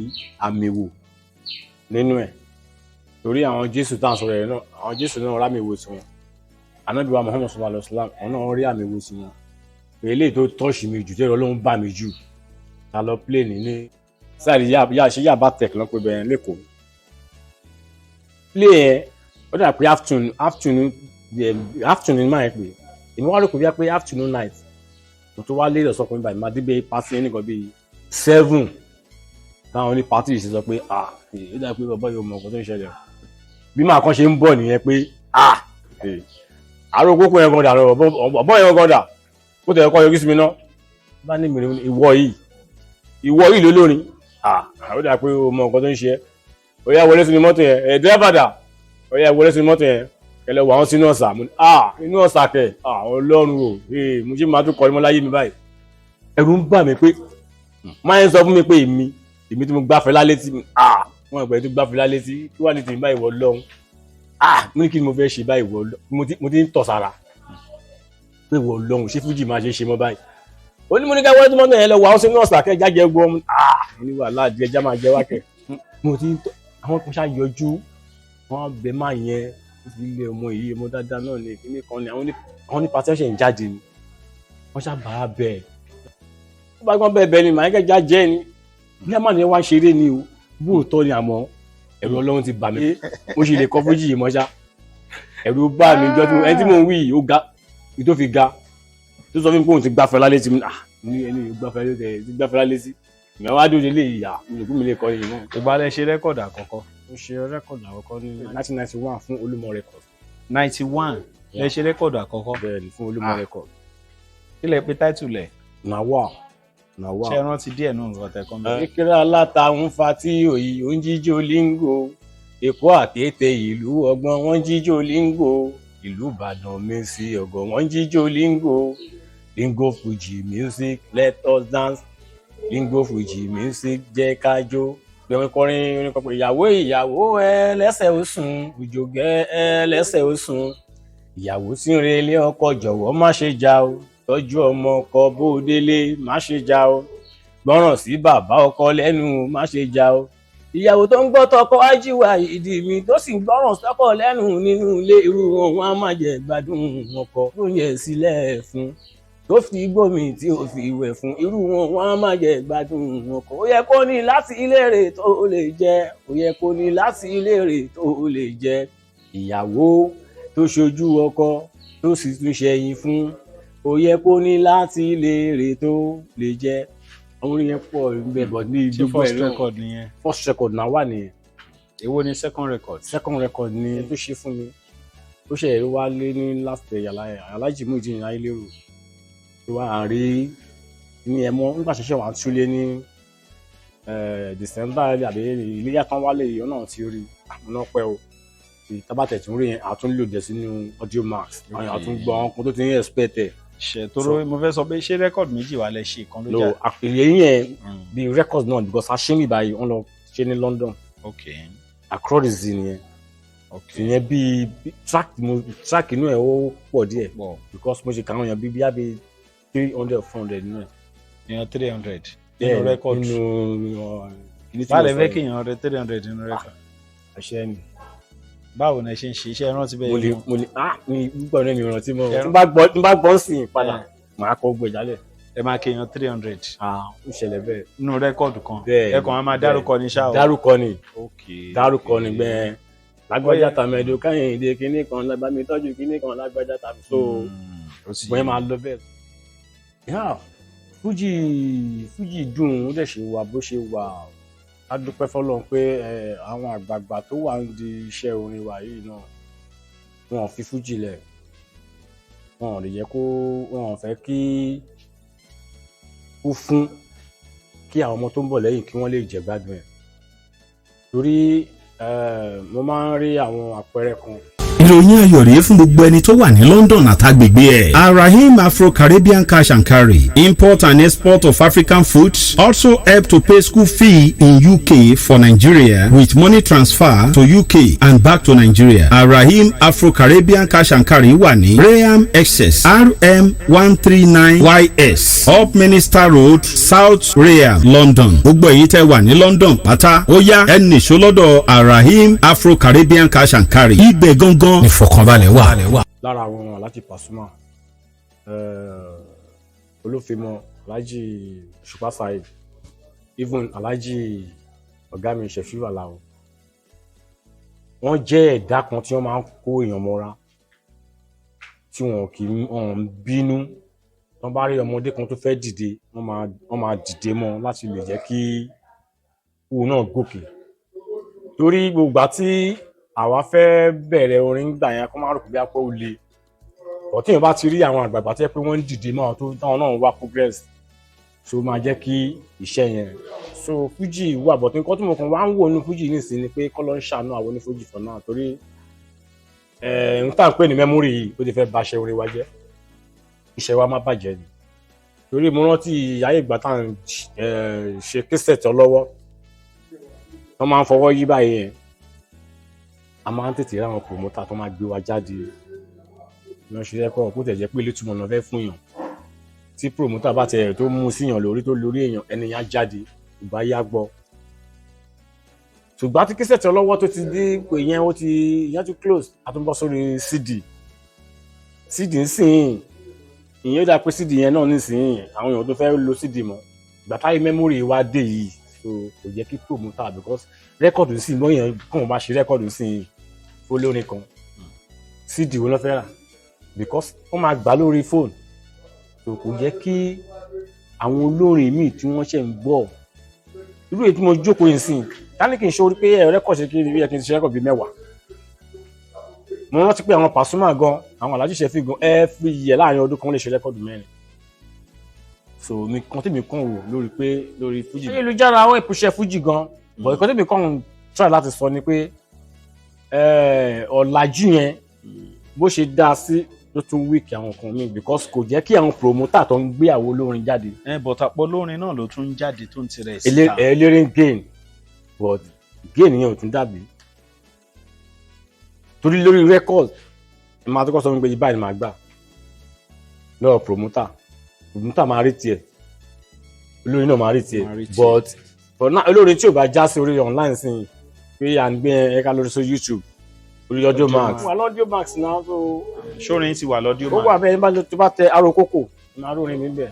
àmì wò nínú ẹ̀ torí àwọn Jésù tá à ń sọ̀rọ̀ ẹ̀ náà àwọn Jésù náà rámì wò sí wọn Ànábì wa Muhammad sallallahu alaihi wasallam àwọn náà rí àmì wò sí wọn eléyìí tó tọ́ọ̀ṣì mi jù tẹ́lẹ̀ Ọlọ́run bá mi jù ta lọ plane ní sáàrí ṣe Yaba Tech lọ́pọ̀ ibẹ̀ lẹ́kọ̀ọ́ play yẹn ó dà pé afternoon máa ń pè èmi wá lóko bí wá pé afternoon night mo tó wá lé ìrọ̀sọ́kùnrin báyìí máa débẹ̀ pàtí yẹn nìkan bíi 7 táwọn ní pàtí yìí ṣe sọ pé ó dà pé bàbá yóò mọ ọkọ tó ń ṣẹlẹ̀ bí màá kàn ṣe ń bọ̀ nìyẹn pé Arókókò yẹn gan dà ọ̀bọ̀n yẹn gan dà ó tẹ̀ ẹ̀kọ́ yọjú sí mi náà bá ní mìíràn ìwọ yìí ló lórin ó dà pé o mọ nǹkan tó ń ṣe ó yá wọlé sínú mọ́tò yẹn dẹ́rẹ́bàdà ó yá wọlé sínú mọ́tò yẹn kẹlẹ́ wà wọ́n sínú ọ̀sà inú ọ̀sà kẹ̀ Ọlọ́run o mo ṣe máa tún kọrin mọ́ láyé mi báyìí ẹ̀rù ń bà mí pé máa ń sọ fún mi pé èmi tí mo gbáfẹ́ lálétí mi wọ́n ẹ̀gbẹ́ tó gbáfẹ́ lálétí kí wà ní tèmi báyìí wọ Ọlọ́run mo ní kí ni mo fẹ́ ṣe báyìí wọ Ọlọ́run mo ti ń tọ̀ sára pé wọ Ọlọ́run ṣé fújì máa ṣe mọ́ báyìí ó ní mo ní ká wọ́n tó mọ́tò yẹn lọ wà ó sínú ọ̀sà kẹ́ jájẹ́ gbọ́ mo ní wàhálà ẹja máa jẹ wákẹ́ mo ti ń tọ́ àwọn kan ṣáà yọjú wọ́n bẹ máa yẹn ilé ọmọ yìí ọmọ dáadáa náà ní kíní kan ní àwọn ní pàtẹ́ṣẹ̀ ń jáde ni wọ́n ṣáà bá a bẹ̀ ó bá gbọ́n bẹ́ẹ̀ ni màá kẹ́jà jẹ́ ni bí a máa ní wá ṣeré ni o bóòtọ́ ni àmọ́ ẹ̀rù Ọlọ́run ti bà mí mo sì lè kọ́ fújì yìí mọ́ṣá ẹ̀rù bá mi jọ ẹni tí mò ń wí yìí ó ga tó fi ga tó sọ fún mi pé òun ti gbáfẹ́ lálé sí mi ní ẹni gbáfẹ́ lálé sí ìyàwó adóde lè yà olùkú mi lè kọ́ yìí náà. ìgbàlẹ̀ ṣe rẹ́kọ̀dù àkọ́kọ́. mo ṣe rẹ́kọ̀dù àkọ́kọ́ ní 1991 fún Olúmọ record. 91 lẹ ṣe rẹ́kọ̀dù àkọ́kọ́. bẹ́ẹ̀ni fún Olúmọ record. kí lẹ pè táìtù lẹ̀. Nàwà. ṣé ẹ rántí díẹ̀ nù nǹkan tẹ̀ kọ́ mi. kékeré aláta ń fa tí òyì ó ń jíjó líńgò Èkó àkété ìlú ọgbọ́n wọ́n jíjó líńgò ìlú Ìbàdàn Mèsì ọ̀gọ̀ wọ́n jíjó líńgò Lingo Fuji music let us dance Lingo Fuji music jẹ́ ká jó gbẹ̀wọ̀n kọrin orin kọpọ̀ ìyàwó ẹ lẹ́sẹ̀ ó sùn òjògẹ́ ẹ lẹ́sẹ̀ ó sùn ìyàwó tí ń relé ọkọ jọ̀wọ́ má ṣe jà o tọ́jú ọmọ ọkọ bó délé má ṣe jà o gbọ́ràn sí bàbá ọkọ lẹ́nu má ṣe jà o ìyàwó tó ń gbọ́ tọkọ ajíwá ìdí mi tó sì ń gbọ́ràn sọ́kọ lẹ́nu nínú ilé irú wọn á má jẹ gbádùn ọkọ tó yẹ sílẹ̀ fún tó fi gbómi tí ó fi wẹ̀ fún irú wọn á má jẹ gbádùn ọkọ ó yẹ kó ní láti ilére tó lè jẹ ó yẹ kó ní láti ilére tó lè jẹ ìyàwó tó ṣojú ọkọ tó sì tún ṣẹ̀yìn fún ó yẹ kó ní láti ilére tó lè jẹ orin yẹn pọ̀ bẹ́ẹ̀ ní gbogbo first record nìyẹn. first record náà wà nìyẹn. èwo ni second record. second record ni tó ṣe fún mi ó ṣe èrè wá lé ní last year Alhaji Muyideen Ayelero tó wà á rí ní ẹmọ nígbà ṣẹ̀ṣẹ̀ wà á túlé ní December àbí iléyà tán wálé yìí náà ti rí àmúná pẹ́ o tábàtẹ̀ tún rí yẹn àtúnlò dẹ̀ sínú Audio Max àtúngbọ́ àwọn kan tó ti ń expect ẹ̀. ṣètò mo fẹ́ sọ pé ṣé record méjì wà lẹ ṣe kan ló jà. lo èyí yẹn bí record náà because a ṣe mí báyìí wọ́n lọ ṣe ní London. okay. Across the sea nìyẹn. okay. ìyẹn bí track inú ẹ̀ ó pọ̀ díẹ̀. because mo ṣe kàwọn èèyàn bí 300 400 nínú ẹ̀. èèyàn 300 nínú record. nínú báyìí fẹ́ kí èèyàn rẹ 300 nínú record. àṣẹ ni. báwo ni ẹ ṣe ń ṣe iṣẹ́ rántí bẹ́ẹ̀ yẹn. mo lè ní gbogbo ọ̀rẹ́ mi rántí mọ́ tí n bá gbọ́ sí i padà màá kọ́ gbé jálẹ̀. ẹ máa kí èèyàn 300. ó ṣẹlẹ̀ bẹ́ẹ̀. nínú rẹ́kọ̀dù kan. bẹ́ẹ̀ ẹ kàn máa dárúkọ ní ṣáà. dárúkọ ni. okay. dárúkọ ni bẹ́ẹ̀. lágbájá tàmẹ̀dò káyìndé kinní kan lágbàmí tọ́jú kinní kan lágbájá tàbí so bọ́ẹ̀ máa lọ bẹ́ẹ̀. fújì dùn ó dẹ̀ ṣe wà bó ṣe wà a dúpẹ́ fọlọ́run pé àwọn àgbààgbà tó wà ń di iṣẹ́ orin wa yìí náà wọn ò fi fújì lẹ̀ wọn ò lè yẹ kó wọn ò fẹ́ kí ó fún kí àwọn ọmọ tó ń bọ̀ lẹ́yìn kí wọ́n lè jẹ gbádùn ẹ̀ torí mo máa ń rí àwọn àpẹẹrẹ kan. ìròyìn ayọ̀ rèé fún gbogbo ẹni tó wà ní London àtàgbègbè ẹ̀. Arahim Afro-Caribbean Cash and Carry, import and export of African foods, also help to pay school fee in UK for Nigeria with money transfer to UK and back to Nigeria. Arahim Afro-Caribbean Cash and Carry wà ní Graham Excess RM 139YS Up Minister Road, South Graham, London. gbogbo èyí tẹ́ wà ní London pátá ó yá ẹ nìṣó lọ́dọ̀ Arahim Afro-Caribbean Cash and Carry. ibẹ̀ gangan ìfọ̀kànbalẹ̀ wà. lára àwọn Alhaji Pasuma olófèmọ Alhaji Òṣùpá Saheed even Alhaji ọ̀gá mi Ṣẹ̀fíù Àlàó wọ́n jẹ́ ẹ̀dá kan tí wọ́n máa ń kó èèyàn mọ́ra tí wọn kì í bínú wọ́n bá rí ọmọdé kan tó fẹ́ dìde wọ́n máa dìde mọ́ láti lè jẹ́ kí òun náà gòkè torí gbogbo àti àwa fẹ́ bẹ̀rẹ̀ orin gbà yẹn kó má rò pé bí apẹ́ ò le ọ̀tí yẹn bá ti rí àwọn àgbààgbà tó yẹ pé wọ́n ń dìde mọ́ tó táwọn náà wá progress so máa jẹ́ kí iṣẹ́ yẹn so fújì wà bọ̀ tó nǹkan tí mo kàn wá ń wò ní fújì nísìnyí ni pé kọ́ ló ń ṣàánú àwọn onífújì fún náà torí n tá à ń pè ní mẹ́mórì yìí ó ti fẹ́ ba aṣẹ orin wa jẹ́ iṣẹ́ wa má bàjẹ́ ni torí mo rántí ayé ìgbà tá à ń ṣe késẹ̀tì ọlọ́wọ́ wọ́n máa ń fọwọ́ yí báyìí yẹn a máa ń tètè rí àwọn promoter tó máa gbé wa jáde lọ́n ṣe rẹ́kọ̀ kó tẹ̀ jẹ́ pé létúmọ̀ náà fẹ́ fún èèyàn tí promoter bá tẹ̀ tó mú síyàn lórí tó lórí èèyàn ẹni yẹn á jáde ìgbà yá gbọ́ ṣùgbọ́n tí késẹ̀tì ọlọ́wọ́ tó ti dé pé ìyẹn tó close àtúnbọ̀ sórí CD ń sìn ìyẹn ó dà pé CD yẹn náà nísìnyí àwọn èèyàn tó fẹ́ lo CD mọ́ ìgbà táyé memory wa dé yìí so kò jẹ́ kí promoter because rẹ́kọ̀dù sí ìmọ̀ yẹn kàn bá ṣe rẹ́kọ̀dù sí olórin kan CD wo ló fẹ́ rà because wọ́n máa gbà lórí fóònù so kò jẹ́ kí àwọn olórin míì tí wọ́n ṣe ń gbọ́ irú èyí tí mo jókòó yìí sìn káni kì í ṣe orí pé rẹ́kọ̀dù ṣe kí n ti ṣe rẹ́kọ̀dù bíi 10 mo rántí pé àwọn Pasuma gan àwọn Alhaji Ṣẹ̀fíù gan every year láàrin ọdún kan lè ṣe rẹ́kọ̀dù 4 so nǹkan tí mi kàn wò lórí fújì ayélujára àwọn ìpúṣẹ fújì gan but nǹkan tí mi kàn try láti sọ ni pé ọ̀làjú yẹn bó ṣe dá sí ló tún wíìkì àwọn kan mi because kò jẹ́ kí àwọn promoter tó ń gbé àwọn olórin jáde. but àpò olórin náà ló tún jáde tó ń tirẹ̀ síta. eléré ń gain but gain yẹn ò tún dàbí torí lórí record ẹ máa tó kọ́ sọ fún mi pé báyìí ni màá gbà lọ́wọ́ promoter máa rí tiẹ̀ olórin náà máa rí tiẹ̀ but but náà olórin tí ò bá já sí orí online sí pé à ń gbé ẹ̀ka lórí sí YouTube orí Audiomack wà l'Audiomack náà tó ṣórin ti wà l'Audiomack. ó wà bẹ́ẹ̀ nígbà tó bá tẹ Aró Kókò máa rórin mi bẹ́ẹ̀.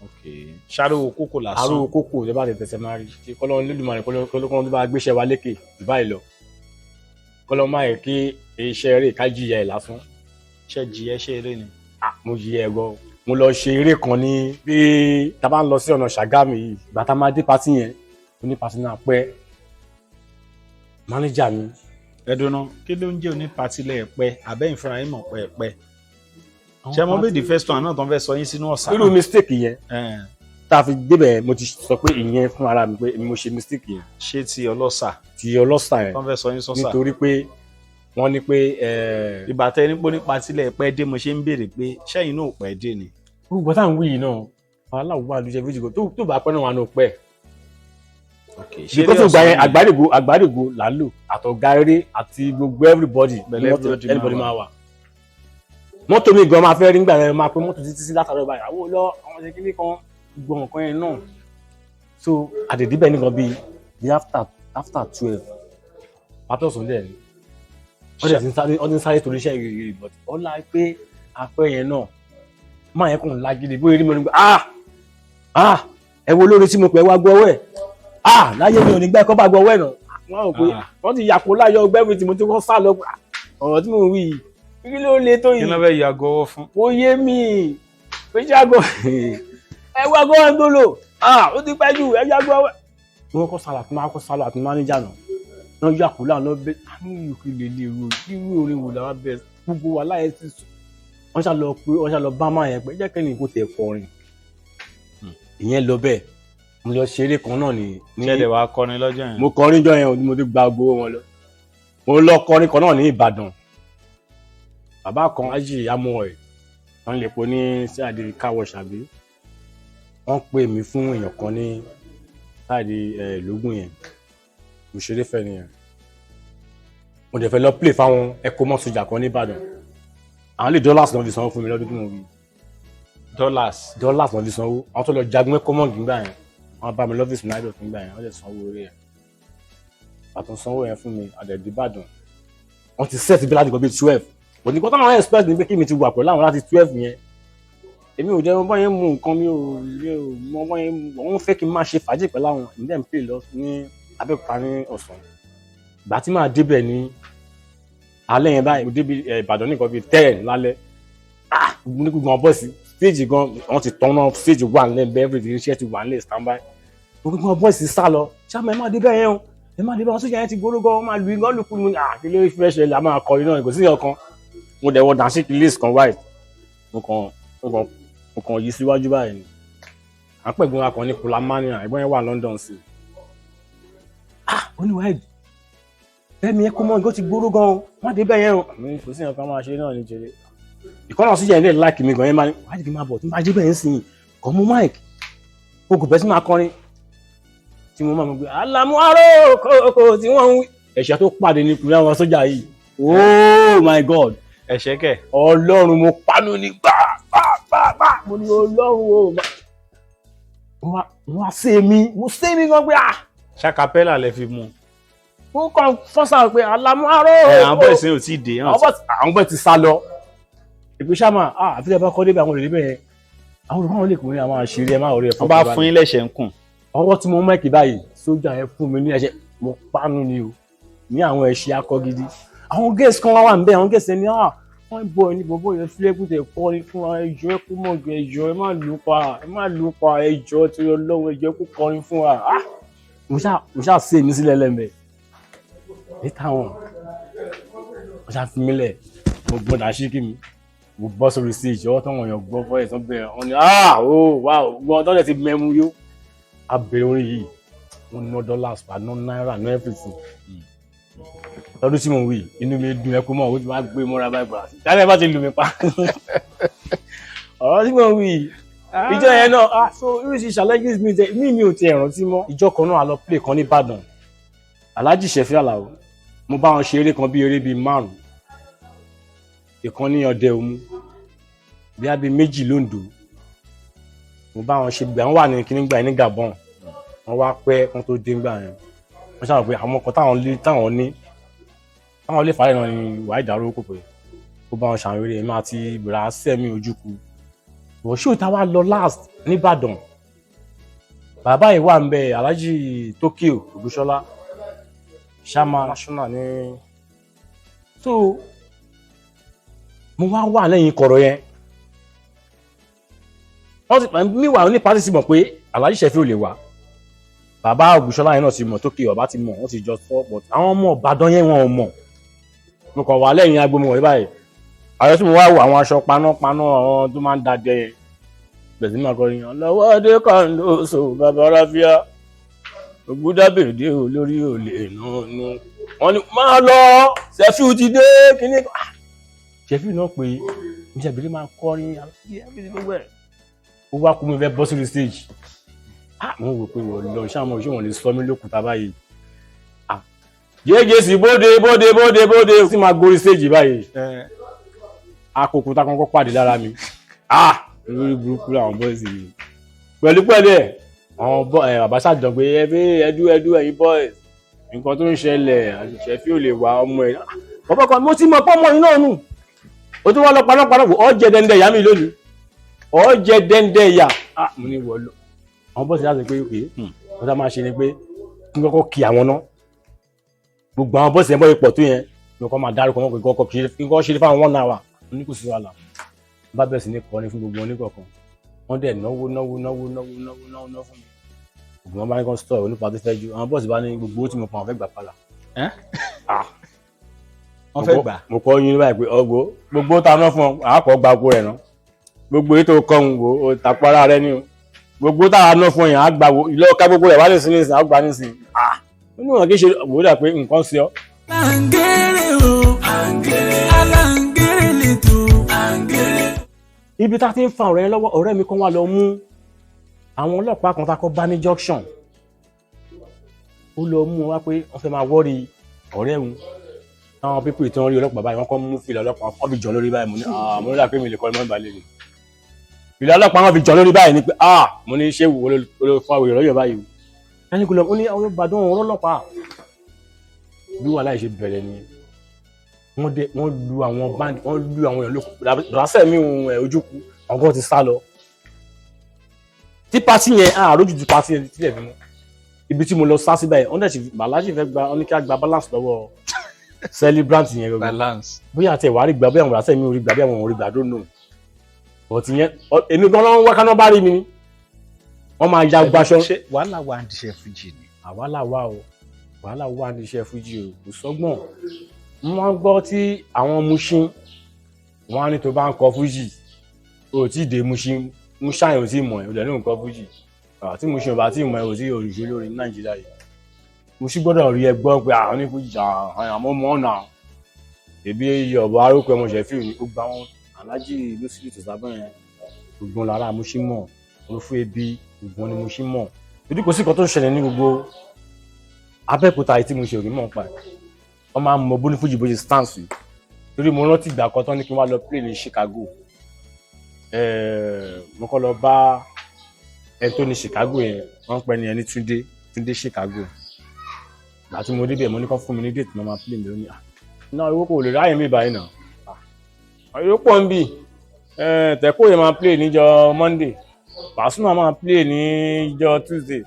ok ṣàrò kókò lásán. Aró Kókò lè bá lè tẹ̀sẹ̀ máa rí kí kọ́lọ́ Olódùmarè kọ́lọ́ tó bá gbéṣẹ́ wa lékè jù báyìí lọ kọ́lọ́ máa yẹ kí iṣẹ́ eré ká jìyà ẹ̀ lásán. ṣe jìyà ṣe eré ni. mo jìyà ẹ̀ gan mo lọ ṣe eré kan ní bí tá a bá ń lọ sí ọ̀nà Ṣàgámù yìí ìgbà tá a máa dé patí yẹn oní patí náà pẹ́ mánéjà mi. ẹdùnà kí ló ń jẹ́ oní patí lẹ́ẹ̀pẹ́ abẹ́yìn fúnra yín mọ̀ pẹ́ẹ́pẹ́ ṣé mo bí the first one náà tó ń fẹ́ sọ yín sínú ọ̀sán. irú mistake yẹn tá a fi débẹ̀ mo ti sọ pé ìyẹn fún ara mi pé mo ṣe mistake yẹn. ṣé ti ọlọ́sà. ti ọlọ́sà yẹn tó ń fẹ́ sọ yín sọ́sà. nítorí pé wọ́n ní pé. ìgbà tẹ nípò ní patí lẹ́ẹ̀pẹ́ dé mo ṣe ń béèrè pé ṣẹ́yìn náà ò pẹ́ dé ni. gbogbo táwọn wí yìí náà wàhálà wà lóṣẹ fíjìkò tó bá pẹ́ náà wà ní òpẹ́. because gba yẹn àgbàdìgbò là ń lò àtọ̀gá eré àti gbogbo everybody máa wà. mọ́tò mi gan máa fẹ́ rí nígbà yẹn máa pé mọ́tò títí sí látàrí ọba ìyàwó lọ àwọn ṣe kíní kan gbọ́ nǹkan yẹn náà. so àdèdíbẹ̀ nìkan bíi after 12 pátọ̀ sùnlẹ̀ ni wọ́n ti ń sáré torí iṣẹ́ ìrìrì but ọ̀la pé apẹ́ yẹn náà máa yẹn kò ń lágídí bóyá rí mi ní pé ẹ wo lórí tí mo pẹ́ wá gbọ́wọ́ ẹ̀ láyé mi ò ní gbá ẹ̀kọ́ bá gbọ́wọ́ ẹ̀ náà wọ́n rò pé wọ́n ti yàpò láyọ̀ ọgbẹ́ tí mo ti kọ́ sá lọ ọ̀rọ̀ tí mo wí yìí kí ló le tó yìí. kí ló fẹ́ yàgò ọwọ́ fún. ó yé mi pé ṣáàgọ́ ẹ wá gbọ́wọ́ tó lò ó ti pẹ́ jù ẹ já gbọ́wọ́. wọ́n kọ́ sálọ àti máa kọ́ sálọ àti máníjà náà wọ́n yàpò láwọn lọ bẹ́ẹ̀ àmì ìyókù lè lè ro irú orin wò làwọn bẹ́ẹ̀ gbogbo wa láyé ti sùn wọ́n ṣá lọ bá máa yẹn pé jẹ́ kẹ́ni kó tẹ̀ kọrin ìyẹn lọ bẹ́ẹ̀ mo lọ ṣeré kan náà ní. ṣẹlẹ̀ wàá kọrin lọ́jọ́ yẹn. mo kọrin jọ yẹn mo ti gba gbowó wọn lọ mo lọ kọrin kan náà ní Ìbàdàn bàbá kan ájì amọ̀ ẹ̀ wọ́n lè po ní sáàdì káwọ̀ ṣàbí wọ́n pè mí fún èèyàn kan ní sáàdì lógún yẹn mo ṣeré fẹ́ nìyẹn mo dẹ̀ fẹ́ lọ play fáwọn ẹ̀kọ́ mọ́sọjà kan ní Ìbàdàn àwọn lè dollars náà fi sanwó fún mi lọ́dún tí mo wí. dollars náà fi sanwó àwọn tó lọ jagun ẹ̀kọ́ mọ́ọ̀gì ńgbà yẹn wọ́n bá mi lọ́fíìsì náírà fún gbà yẹn wọ́n lè sanwó orí ẹ̀ àtún sanwó yẹn fún mi àdẹ̀dẹ̀ Ìbàdàn wọ́n ti set bí láti gbọ́ bí 12 òní kọ́ táwọn expect ní pé kí mi ti wà pẹ̀lú àwọn láti 12 yẹn èmi ò jẹ́ bọ́ yẹn mú nǹkan mi ò mọ bọ́ yẹn wọ́n fẹ́ kí n máa ṣe fàájì pẹ̀lú àwọn ìdẹ́ ń pè lọ ní Abẹ́òkúta ní ọ̀sán ìgbà tí máa débẹ̀ ní alẹ́ yẹn báyìí mo débi Ìbàdàn nìkan bíi 10 lálẹ́ ní gbogbo àwọn bọ́ọ̀sì stage gan wọ́n ti tọ́nà stage wà nílẹ̀ bẹ́ẹ̀ everything iṣẹ́ ti wà nílẹ̀ standby gbogbo àwọn bọ́ọ̀sì sá lọ ṣáà ẹ má débẹ̀ yẹn o ẹ má débẹ̀ wọn sójà yẹn ti gbóró gan wọn máa lu igan lùkú mi kí ló fẹ́ ṣẹlẹ̀ a máa kọ iná kò sí ọkàn mo dẹ̀ wọ dansik list kan white mo kàn yí síwájú báyìí ni à ń pẹ̀gbọ́n akọ ní Pulamania ẹ̀gbọ́n yẹn wà London sí oníwáìdì bẹ́ẹ̀ mi ẹ kó mọ́ nǹkan ti gbóró gan o má débẹ̀ yẹn o àmì kò sí nǹkan máa ṣe náà ní jẹrẹ ìkọ́nà síjà ilé láìkì mi gan yẹn máa ní wájú kí n máa bọ̀ tí n bá débẹ̀ yẹn sìn kọ́ mú mike o kò bẹ́ sí máa kọrin tí mo máa mọ̀ pé Alamu Aró Kókò tí wọ́n ń wí ẹ̀ṣẹ̀ tó pàdé ní kùnrin àwọn sójà yìí oh my god ẹ̀ṣẹ̀ kẹ̀ Ọlọ́run mo panu ní gbà mo ní Ọlọ́run o wọ́n á sé mi gan pé ṣàkàpẹ́là lẹ fi mú mo kàn fọ́sà pé Alamu Aró àwọn bọ́ọ̀ ìsìn ò tí ì dé àwọn bọ́ọ̀ ti sá lọ ìpè sáàmà àfihàn bá kọ́ débi àwọn olùdíbẹ̀ yẹn àwọn olùkọ́ lè kùnrin àwọn àṣírí ẹ máa rí ẹ wọ́n bá fún yín lẹ́sẹ̀ ń kùn ọwọ́ tí mo mẹ́kì báyìí sójà yẹn fún mi ní ẹ̀ṣẹ̀ mo pánu ni o ní àwọn ẹ̀ṣẹ̀ akọ gidi àwọn gẹ̀ẹ́sì kan wà níbẹ̀ àwọn gẹ̀ẹ́sì ẹni wọ́n ń bọ̀ ẹni bọ̀bọ̀ yẹn fílẹ̀kùn tẹ̀ kọ́ ni fún wa ẹjọ́ ẹ kú mọ̀gẹ́ ẹjọ́ ẹ má lù pa ẹjọ́ tí Ọlọ́run ẹjọ́ kú kọrin fún wa mo ṣáà sé mi sílẹ̀ lẹ́mẹ̀ níta wọn mo ṣáà fi mí lẹ̀ mo gbọ́dọ̀ àṣíkí mi mo bọ́ sórí stage ọwọ́ táwọn èèyàn gbọ́ fọ́ ẹ̀sán bẹ̀rẹ̀ wọn ni gbọ́n tọ́lẹ̀ ti mẹ́mú yó abẹ̀rẹ̀ orin yìí wọ́n ná dollars pa ná náírà ná everything lọ́dún tí mo wí inú mi dùn ẹkú mọ́ ó ti máa gbé mọ́ra báyìí bọ̀ àti dáadáa bá ti lù mí pa ọ̀rọ̀ tí mo wí ìjọ yẹn náà so oríṣi challenges mi ò ti ẹ̀rántí mọ́ ìjọ kan náà a lọ play kan ní Ìbàdàn Alhaji Sefi Alao mo bá wọn ṣe eré kan bí eré bíi 5 ìkan ní Ọdẹ Òmu bí méjì Lóńdó mo bá wọn ṣe gbà wọn wà ní kíní gbà ní Gabon wọ́n wá pẹ́ kán tó dé ńgbà yẹn wọ́n ṣàwọn pé àwọn kan táwọn lè fàárẹ̀ náà ni wàá ìdáró kò pé kó bá wọn ṣàwérè èmi àti ìbìrà sẹ́mi ojúkú wọ́n ṣó ìta wá lọ last nìbàdàn bàbá yìí wà ń bẹ Alhaji Tokyo Ògúnṣọlá Shama national ní so mo wà lẹ́yìn kọ̀rọ̀ yẹn wọ́n ti míwà ní pàtí sí mọ̀ pé Alhaji Sefiu ò lè wà bàbá Ògúnṣọlá yẹn náà ti mọ̀ Tokyo ọba ti mọ̀ wọ́n ti jọ sọ but àwọn ọmọ Ìbàdàn yẹn wọn ò mọ̀ mo kàn wà lẹ́yìn agbómi wọ̀nyí báyìí àwọn tí mo wá wo àwọn aṣọ panápaná àwọn tó máa ń dadẹ yẹn bẹ̀sí máa kọrin yàn lọ́wọ́ dé kàndóso bàbá ráfíà ògúdábèrèdè olórí olè nánú wọ́n ní máa lọ Sefiu ti dé kíní Sefiu náà pé ìṣẹ̀bìrì máa kọrin ó wá kú mi fẹ́ bọ́ sí stage mo wò pé wọ́n lọ ṣáàmù ṣé wọ́n lè sọ mí lókùúta báyìí jẹ́jẹ́ sí bóde tí máa gorí stage báyìí akókúta kan kọ́ pàdé lára mi lórí burúkú làwọn bọ́ọ̀sì yìí pẹ̀lú ẹ̀ àwọn bàbá ṣàjọ pé ẹdú ẹ̀yin boys nǹkan tó ń ṣẹlẹ̀ Sefiu lè wá ọmọ ẹ̀ bàbá kan mo ti mọ̀ pọ́ ọmọ yìí náà nù ó tún wá lọ panápaná wò ọ́ jẹ́ dẹ́ndẹ́ ìyá mi lónìí ọ́ jẹ́ dẹ́ndẹ́ ìyá mo ní wọ́ lọ àwọn bọ́ọ̀sì láti pé wọ́n tá máa ṣe ni pé kí n kọ́kọ́ kí àwọn náà gbogbo àwọn bọ́ọ̀sì ẹ̀bọ́ ipò tó yẹn ní ọkọ̀ máa dárúkọ wọn pé kí n kọ́ ṣe fáwọn 1 hour ní kò sí wàhálà bá bẹ̀rẹ̀ sí ní kọrin fún gbogbo oníkọ̀ọ̀kan wọ́n dẹ̀ náwó fún mi gbogbo wọn bá ní kọ́ stọ̀ onípa tó fẹ́ ju àwọn bọ́ọ̀sì bá ní gbogbo tí mo pa wọn fẹ́ gbà padà wọ́n fẹ́ gbà mo kọ́ yín báyìí pé ọgbó gbogbo ta ná fún ọ àákọ́ gba oko rẹ̀ ná gbogbo ètò kọ́hún wò tàpárá rẹ ní o gbogbo táwa ná fún yàn á gbà ìlọ ká gbogbo rẹ̀ wá lè sin ní ìsìn àgbà ní ìsìn nínú wọn kì í ṣe òwúrọ̀ pé nǹkan ṣe ọ́. àǹgẹ̀rẹ̀ o àǹgẹ̀rẹ̀ aláǹgẹ̀rẹ̀ lè tó àǹgẹ̀rẹ̀. ibi tá a ti ń fa ọ̀rẹ́ yẹn lọ́wọ́ ọ̀rẹ́ mi kan wá lọ mú àwọn ọlọ́pàá kan tá a kọ́ bá ní junction ó lọ mú wọn wá pé wọ́n fẹ́ máa wọ́ọ̀rì ọ̀rẹ́ òun táwọn pípé tí wọ́n rí ọlọ́pàá báyìí wọ́n kọ́ mú fìlà ọlọ́pàá wọ́n fi jọ lórí báyìí mo ní mo ní àpé mi lè kọ́ ẹ mọ́ ìbàlẹ̀ ni fìlà ọlọ́pàá wọ́n fi jọ lórí báyìí ni pé mo ní ṣé wo ló fa òye lọ́yọ̀ báyìí ẹni kò lọ ó ní àwọn Ìbàdàn ọ̀rọ̀ ọlọ́pàá bí wàhálà yìí ṣe bẹ̀rẹ̀ ni wọ́n lu àwọn band wọ́n lu àwọn èèyàn lóko rásẹ̀ mi ojúkú ọgọ́ ti sá lọ tí pati yẹn àrójú ju pati yẹn tilẹ̀ fi mọ́ ibi tí mo lọ sá sí báyìí wọ́n dẹ̀ ṣe bàlájì fẹ́ gba wọ́n ní kí á gba balance lọ́wọ́ celebrant yẹn gbogbo balance bóyá àti ẹ̀wà rí gbà bóyá àwọn rásẹ̀ mi ò rí gbà bí àwọn ò rí gbà don't know ọ̀tí yẹn èmi gan lọ́wọ́ wá káná bá rí mi ni wọ́n máa ya gbaṣọ. wàhálà wà ní iṣẹ́ fújì ni. wàhálà wà ní iṣẹ́ fújì o kò sọ́gbọ́n wọ́n gbọ́ tí àwọn Mushin wọ́n á ní tó bá ń kọ fújì o tí ì dé Mushin Mushin ò tí ì mọ̀ ẹ́ o lẹ́nu nǹkan fújì tí Mushin ò bá tí ì mọ̀ ẹ́ o tí òrìṣẹ́ lórí ní Nàìjíríà yìí Mushin gbọ́dọ̀ rí ẹ gbọ́ pé àwọn ní fújì àmọ́ mọ́ ọ̀nà ẹbí ọ̀bọ̀ arókò ẹmọ Sefiu ní gbogbo àwọn Alhaji Musili tó sábẹ́ yẹn gbogbo lára Mushin mọ̀ olùfún ebi gbogbo ni Mushin mọ̀ torí kò sí nǹkan tó ń ṣẹlẹ̀ ní gbogbo Abẹ́òkúta yìí tí mo ṣe òní mọ̀ pa ẹ̀ wọ́n máa ń mọ bó ní fújì bó ṣe stance yìí torí mo rántí ìgbà kan tán ní kí n wá lọ play ní Chicago mo kọ́ lọ bá ẹni tó ní Chicago yẹn wọ́n ń pẹ́ ní ẹni Túndé Chicago ìgbà tí mo débẹ̀ mo ní kọ́ fún mi ní date mo máa play mi lónìí náà owó kò lè ráyè mi báyìí náà ọ̀yọ́ pọ̀ ń bì tẹ̀kọ́ yẹn máa play níjọ́ Monday Pasuma máa play níjọ́ Tuesday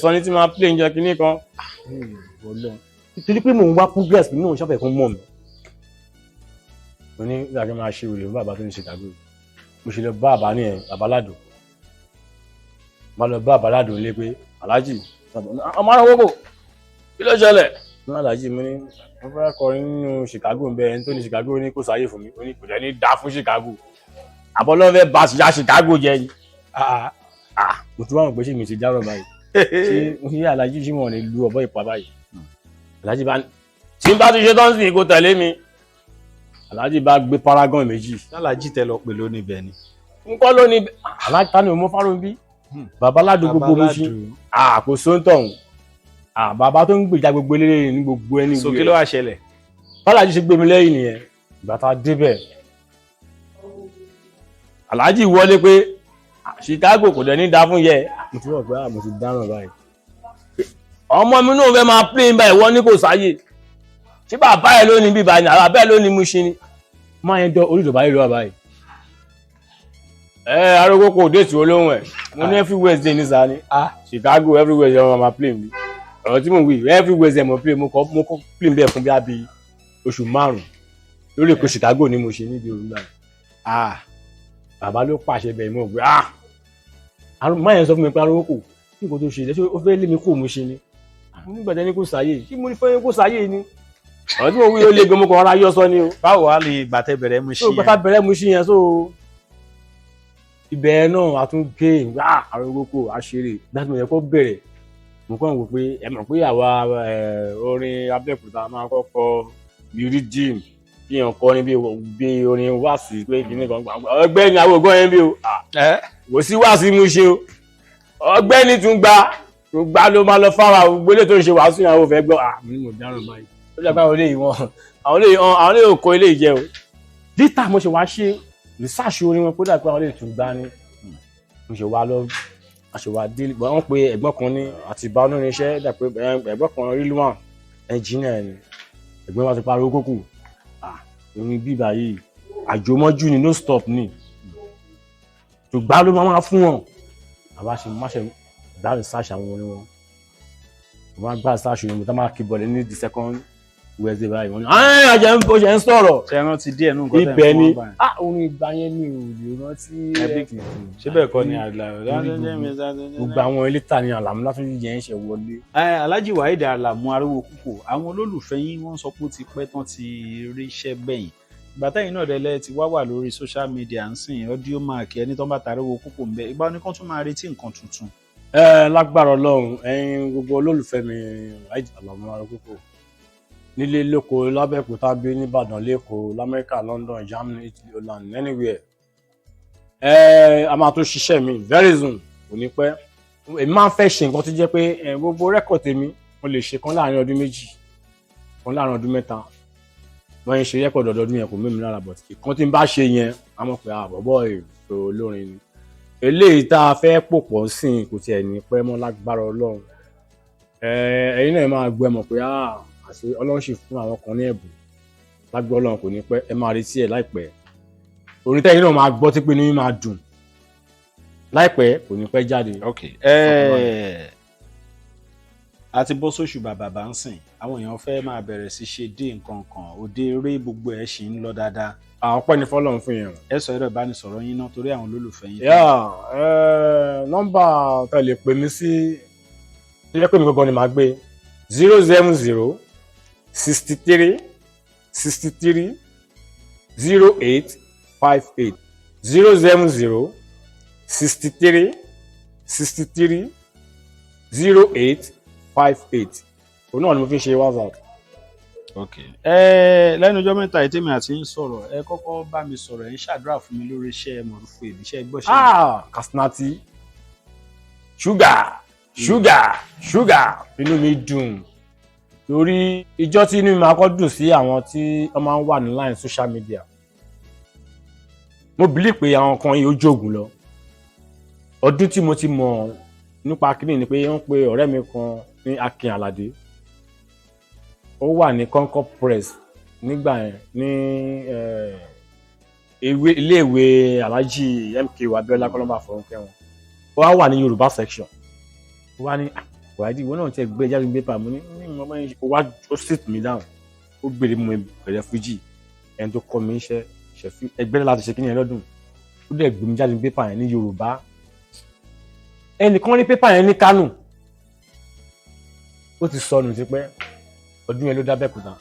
Sunny tí máa play níjọ́ kinní kan torí pé mò ń wá progress mi náà ṣàfẹ́ kan mọ̀ mi mo ní ìgbàgbé máa ṣe òye fún bàbá tó ní Chicago mo ṣe lọ bá bàbá ní ẹ̀ babaládò mo lọ bá babaládò lé pé Alhaji ọmọ ara wọ́pọ̀ kí ló ṣẹlẹ̀ ní Alhaji mo ní mo fẹ́ kọrin nínú Chicago ń bẹ ẹni tó ní Chicago ní kò sáyè fún mi ó ní kò jẹ́ ní dá fún Chicago àbọ̀ lọ́wọ́ fẹ́ bá ṣìṣà Chicago jẹ́ yìí mo tún wá mọ̀ pé ṣé mi ti járọ̀ báyìí ṣé Alhaji ṣé wọn lè lu ọ̀bọ ìpá báyìí Alhaji bá tí n bá ti ṣe tán sí kó tẹ̀lé mi Alhaji bá gbé paragon méjì. Alhaji tẹ lọ pè lónìí bẹ́ẹ̀ ni. n kọ́ lónìí Alhaji tani mo fárún bí babaládò gbogbo Mushin kò sóńtọ̀hún bàbá tó ń gbèjà gbogbo eléré ní gbogbo ẹni so kí ló wá ṣẹlẹ̀. Alhaji ṣe gbé mi lẹ́yìn nìyẹn ìgbà tá a débẹ̀ Alhaji wọlé pé Chicago kò dẹ̀ ní dá fún yẹ mo ti rọ̀ pé mo ti dáràn báyìí ọmọ mi náà fẹ́ máa play báyìí wọ́n ní kò sáyè ṣé bàbá ẹ̀ ló ní bíbá ni àbá ẹ̀ ló ní Mushin ni máa yẹn dán orí ìjọba yìí lọ́wọ́ báyìí. Arógó kò déètì olóhùn ẹ̀ mo ní every Wednesday ní sani Chicago every Wednesday wọ́n máa play mi ọ̀rọ̀ tí mo wí every Wednesday mo play mo kọ́ play bẹ́ẹ̀ fún bí oṣù 5 lórí èkó Chicago ni mo ṣe níbi òru náà. Bàbá ló pàṣẹ bẹ́ẹ̀ mo gbé máa yẹn sọ fún mi pé Arógó kò kí nǹkan tó ṣe lẹ́sẹ̀ ó fẹ́ lé mi kó mo ṣe ni nígbà tí ẹni kò sáyè kí mo ní fẹ́ kó sáyè ni ọ̀rọ̀ tí mo wí ó lé gan mo kàn rárá yọ sọ ni o. báwo wá lè gbàtẹ́ bẹ̀rẹ̀ Mushin yẹn. gbàtà bẹ̀rẹ̀ Mushin yẹn so ibẹ̀ náà a tún gé Arógó kò àṣírí láti mọ̀ yẹn kó bẹ̀rẹ̀ mo kàn wò pé ẹ mọ̀ pé àwa orin Abẹ́òkúta máa kọ́kọ́ beauty gym kí èèyàn kọ́ ní bí orin wáàsí pé kìíní kan ọgbẹ́ni àwọn ògbọ́n yẹn bí o kò sí wáàsí Mushin o ọgbẹ́ni tún gbá ló máa lọ fáwọn gbélé tó ń ṣe wàásù yẹn àwọn òfẹ́ gbọ́ mo ní mo dáràn báyìí ó jẹ́ pé àwọn olóyè wọn àwọn olóyè kọ ilé ìjẹ o dítà mo ṣe wá ṣe research orin wọn kódà pé àwọn olóyè tún gbá ní mo ṣe wá lọ àṣewà dé wọ́n pe ẹ̀gbọ́n kan ní Àtìbá onírinṣẹ́ dà pé ẹ̀gbọ́n kan rí lùwọ̀n ẹnjìnìà ni ẹ̀gbọ́n wa ti parí Arógó orin bíbá yìí àjòmọ́jú ni no stop ni tó gbá ló máa fún wọn àbá ṣe máṣe gbá research àwọn orin wọn wọ́n gbá research orin wọn tá máa kí bọ̀lẹ̀ ní the second Wednesday báyìí wọ́n ní àjẹ́ ń bó ṣe ń sọ̀rọ̀ ṣe rántí díẹ̀ nù nǹkan ibẹ̀ ni orin ìgbà yẹn mi ò lè rántí ṣé bẹ́ẹ̀ kọ́ ni gbogbo àwọn elétà ni Àlàmú Látúnjí yẹn ṣe wọlé. Alhaji Waheed Alamu Arógó Kúkò àwọn olólùfẹ́ yín wọ́n sọ pé ó ti pẹ́ tán ti ríṣẹ́ gbẹ̀yìn ìgbà táyìn náà dẹ́lẹ́ ti wá wà lórí social media ń sìn audio mark ẹni tó ń bá ta Arógó Kúkò ń bẹ ìgbà oníkan tún máa retí nǹkan tuntun. Lágbára Ọlọ́run ẹ̀yin gbogbo olólùfẹ́ mi Waheed Alamu Arógó Kúkò nílé lóko l'Abẹ́òkúta bí nìbàdàn lẹ́kọ̀ọ́ l'Amẹ́ríkà London Germany Italy Holland anywhere a máa tó ṣiṣẹ́ mi very soon kò ní pẹ́ èmi máa ń fẹ́ ṣe nǹkan tó jẹ́ pé gbogbo rẹ́kọ̀d tèmi mo lè ṣe kan láàrin ọdún 2 kan láàrin ọdún 3 wọ́n yẹn ṣe rẹ́kọ̀d ọdọọdún yẹn kò mímu lára but ìkan tí n bá ṣe yẹn a mọ̀ pé àbọ̀bọ̀ ètò olórin ni eléyìí tá a fẹ́ pò pọ̀ sí kò tiẹ̀ ní pẹ́ mọ́ lágbára Ọlọ́run ẹ̀yin náà máa gbọ́ mọ̀ pé àti Ọlọ́run ṣe fún àwọn kan ní ẹ̀bùn lágbára Ọlọ́run kò ní pẹ́ ẹ máa retí ẹ̀ láìpẹ́ orin tẹ́yìn náà máa gbọ́ tí pé inú yín máa dùn láìpẹ́ kò ní pẹ́ jáde. ok àti bó sóṣù bàbà ń sìn àwọn èèyàn fẹ́ máa bẹ̀rẹ̀ sí ṣe dé nǹkan kan òde eré gbogbo ẹ̀ ṣì ń lọ dáadáa. àwọn pẹ́ ní fọ́lọ́run fún yẹn. ẹ sọ ẹ̀rọ ìbánisọ̀rọ̀ yín náà torí àwọn olólùfẹ́ yín. nọ́mbà tẹ́ lè pè mí sí tó yẹ pé mi gangan ni màá gbé 070 63 63 08 58 070 63 63 08 58 òun náà ni mo fi ṣe WhatsApp. ok lẹ́nu ọjọ́ mẹ́ta yìí tèmi àti ń sọ̀rọ̀ ẹ kọ́kọ́ bá mi sọ̀rọ̀ ẹ ń ṣàdúrà fún mi lórí iṣẹ́ mọ̀rúfú èmi iṣẹ́ gbọ́ṣẹ́. Kasinati ṣúgà inú mi dùn torí ìjọ tí inú mi máa kọ́ dùn sí àwọn tí wọ́n máa ń wà ní line social media mo believe pé àwọn kan yìí ó jogun lọ ọdún tí mo ti mọ̀ nípa kíní ni pé wọ́n pe ọ̀rẹ́ mi kan ní Akin Aládé ó wà ní Concord Press nígbà yẹn ní iléèwé Alhaji MK Abiola Kọ́lọ́mbà Fọ̀rúnkẹ́ wọn ó wá wà ní Yorùbá section ó wá ní Waheed ìwọ náà ti gbé jáde pépà mo ní ọmọ yẹn ó wá ó sit me down ó béèrè mo bẹ̀rẹ̀ fújì ẹni tó kọ́ mi iṣẹ́ ṣẹ̀fí ẹgbẹ́ láti ṣe kíní yẹn lọ́dún ó dẹ̀ gbé mi jáde pépà yẹn ní Yorùbá ẹnìkan ní pépà yẹn ní Kánò ó ti sọnù ti pẹ́ ọdún yẹn ló dá Abẹ́òkúta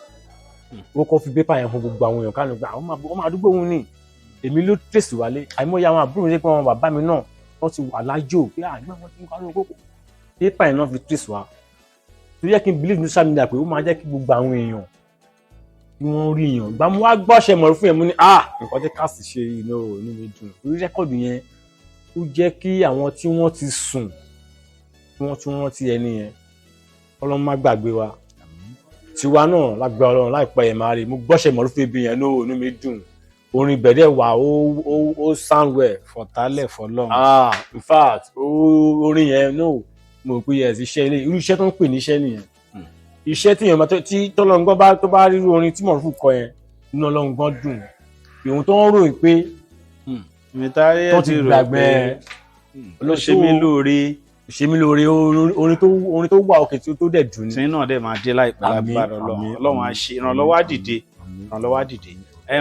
ó kọ́ fi pépà yẹn fún gbogbo àwọn èèyàn Kánò gbà ọmọ àdúgbò òun ni èmi ló tẹ̀sí wálé àìmọye àwọn àbúrò mi pé àwọn bàbá mi náà wọ́n ti wà lájò pé àgbà wọn ti ń Kánò kókò pépà yẹn náà fi tẹ̀sí wá tó yẹ kí n believe ní social media pé ó máa jẹ́ kí gbogbo àwọn èèyàn kí wọ́n rí èèyàn gbà mo wá gbọ́ṣẹ́ mọ̀rúfú yẹn mo ní nǹkan tí káàsì ṣe inú mi dùn torí rẹ́kọ̀dù yẹn ó jẹ́ kí àwọn tí wọ́n ti sùn kí wọ́n tún rántí ẹni yẹn Ọlọ́run má gbàgbé wa tiwa náà lágbára Ọlọ́run láìpẹ́ yẹn máa rí mo gbọ́ṣẹ́ mọ̀rúfú ibi yẹn náà inú mi dùn orin bẹ̀rẹ̀ wà ó sound well fọ̀tálẹ̀ fọlọ́run. in fact orin yẹn náà mo pé yes iṣẹ́ ilé irú iṣẹ́ tó ń pè ní iṣẹ́ nìyẹn iṣẹ́ tí èèyàn tí tọ́lọ́ngbọ́n tó bá rí orin tí Moruf kọ yẹn inú ọlọ́ngbọ́n dùn ìhun tó ń ròyìn pé tó ti gbàgbé ló ṣe mí lóore orin tó wà òkè tó dẹ̀ dùn ní. tí náà dẹ̀ máa dé láìpẹ́ lágbára Ọlọ́run á ṣe ìrànlọ́wọ́ á dìde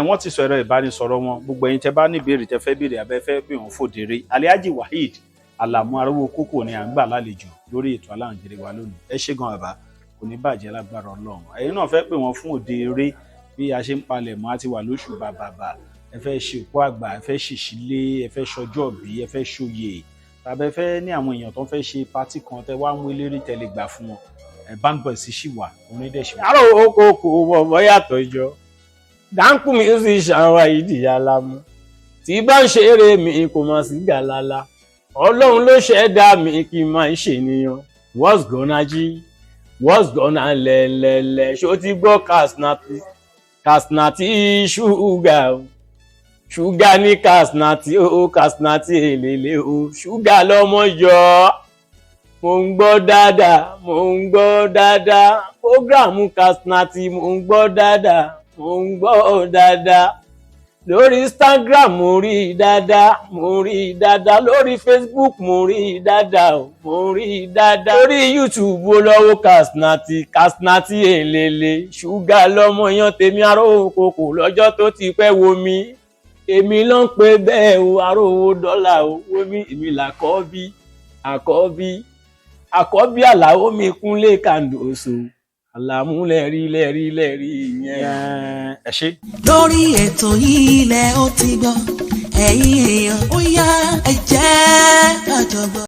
wọ́n ti sọ ẹ̀rọ ìbánisọ̀rọ̀ wọn gbogbo ẹ̀yin tẹ́ bá ní ìbéèrè tẹ́ fẹ́ béèrè abẹ́fẹ́ bí wọ́n fòdèrè Alhaji Waheed Alamu Arówó Kókò ni à ń gbà lálejò lórí ètò Aláǹgẹ̀rẹ̀ wa lónìí ẹ ṣé gan bàbá kò ní bàjẹ́ lágbára Ọlọ́run ẹ̀yin náà fẹ́ pè wọ́n fún òde eré bí a ṣe ń palẹ̀ mọ́ àti wà lóṣù bàbàbà ẹ fẹ́ ṣe òkú àgbà ẹ fẹ́ ṣìṣílé ẹ fẹ́ ṣọjọ́ bí ẹ fẹ́ ṣòye tàbí ẹ fẹ́ ní àwọn èèyàn tó ń fẹ́ ṣe pátì kan tẹ́ wá ń wé lérí tẹ́lẹ̀ gbà fún wọn Bandboy sì wà onídẹ̀ṣẹ̀. Arówó Kókò bọ̀bọ̀ yàtọ̀ ìjọ dáńkù musician Waheed Alamu tí bá ń ṣeré mi kò má sí gàlálà Ọlọ́run ló ṣẹ̀dá mi kí n máa ń ṣènìyàn what's gonna jí what's gonna lẹ́lẹ́lẹ́ ṣó ti gbọ́ Kasnati ṣúgà ní Kasnati ó Kasnati èlélé ó ṣúgà lọ́mọ yọ mo ń gbọ́ dáadáa prógrámù Kasnati mo ń gbọ́ dáadáa lórí Instagram mo rí dáadáa lórí Facebook mo rí dáadáa lórí YouTube ó lọ́wọ́ Kasnati èlélé ṣúgà lọ́mọ yan tèmi Arówó Kókò lọ́jọ́ tó ti pẹ́ wo mi èmi ló ń pe bẹ́ẹ̀ o Arówó dọ́là o wo mi èmi làkọ́bí Àlàó mi Kúnlé Kàndòso Alamu lẹ́rí yẹn. ẹ ṣé. lórí ètò yìí lẹ ó ti gbọ́ ẹ̀yin èèyàn ó yá ẹ jẹ́ ká jọ gbọ́.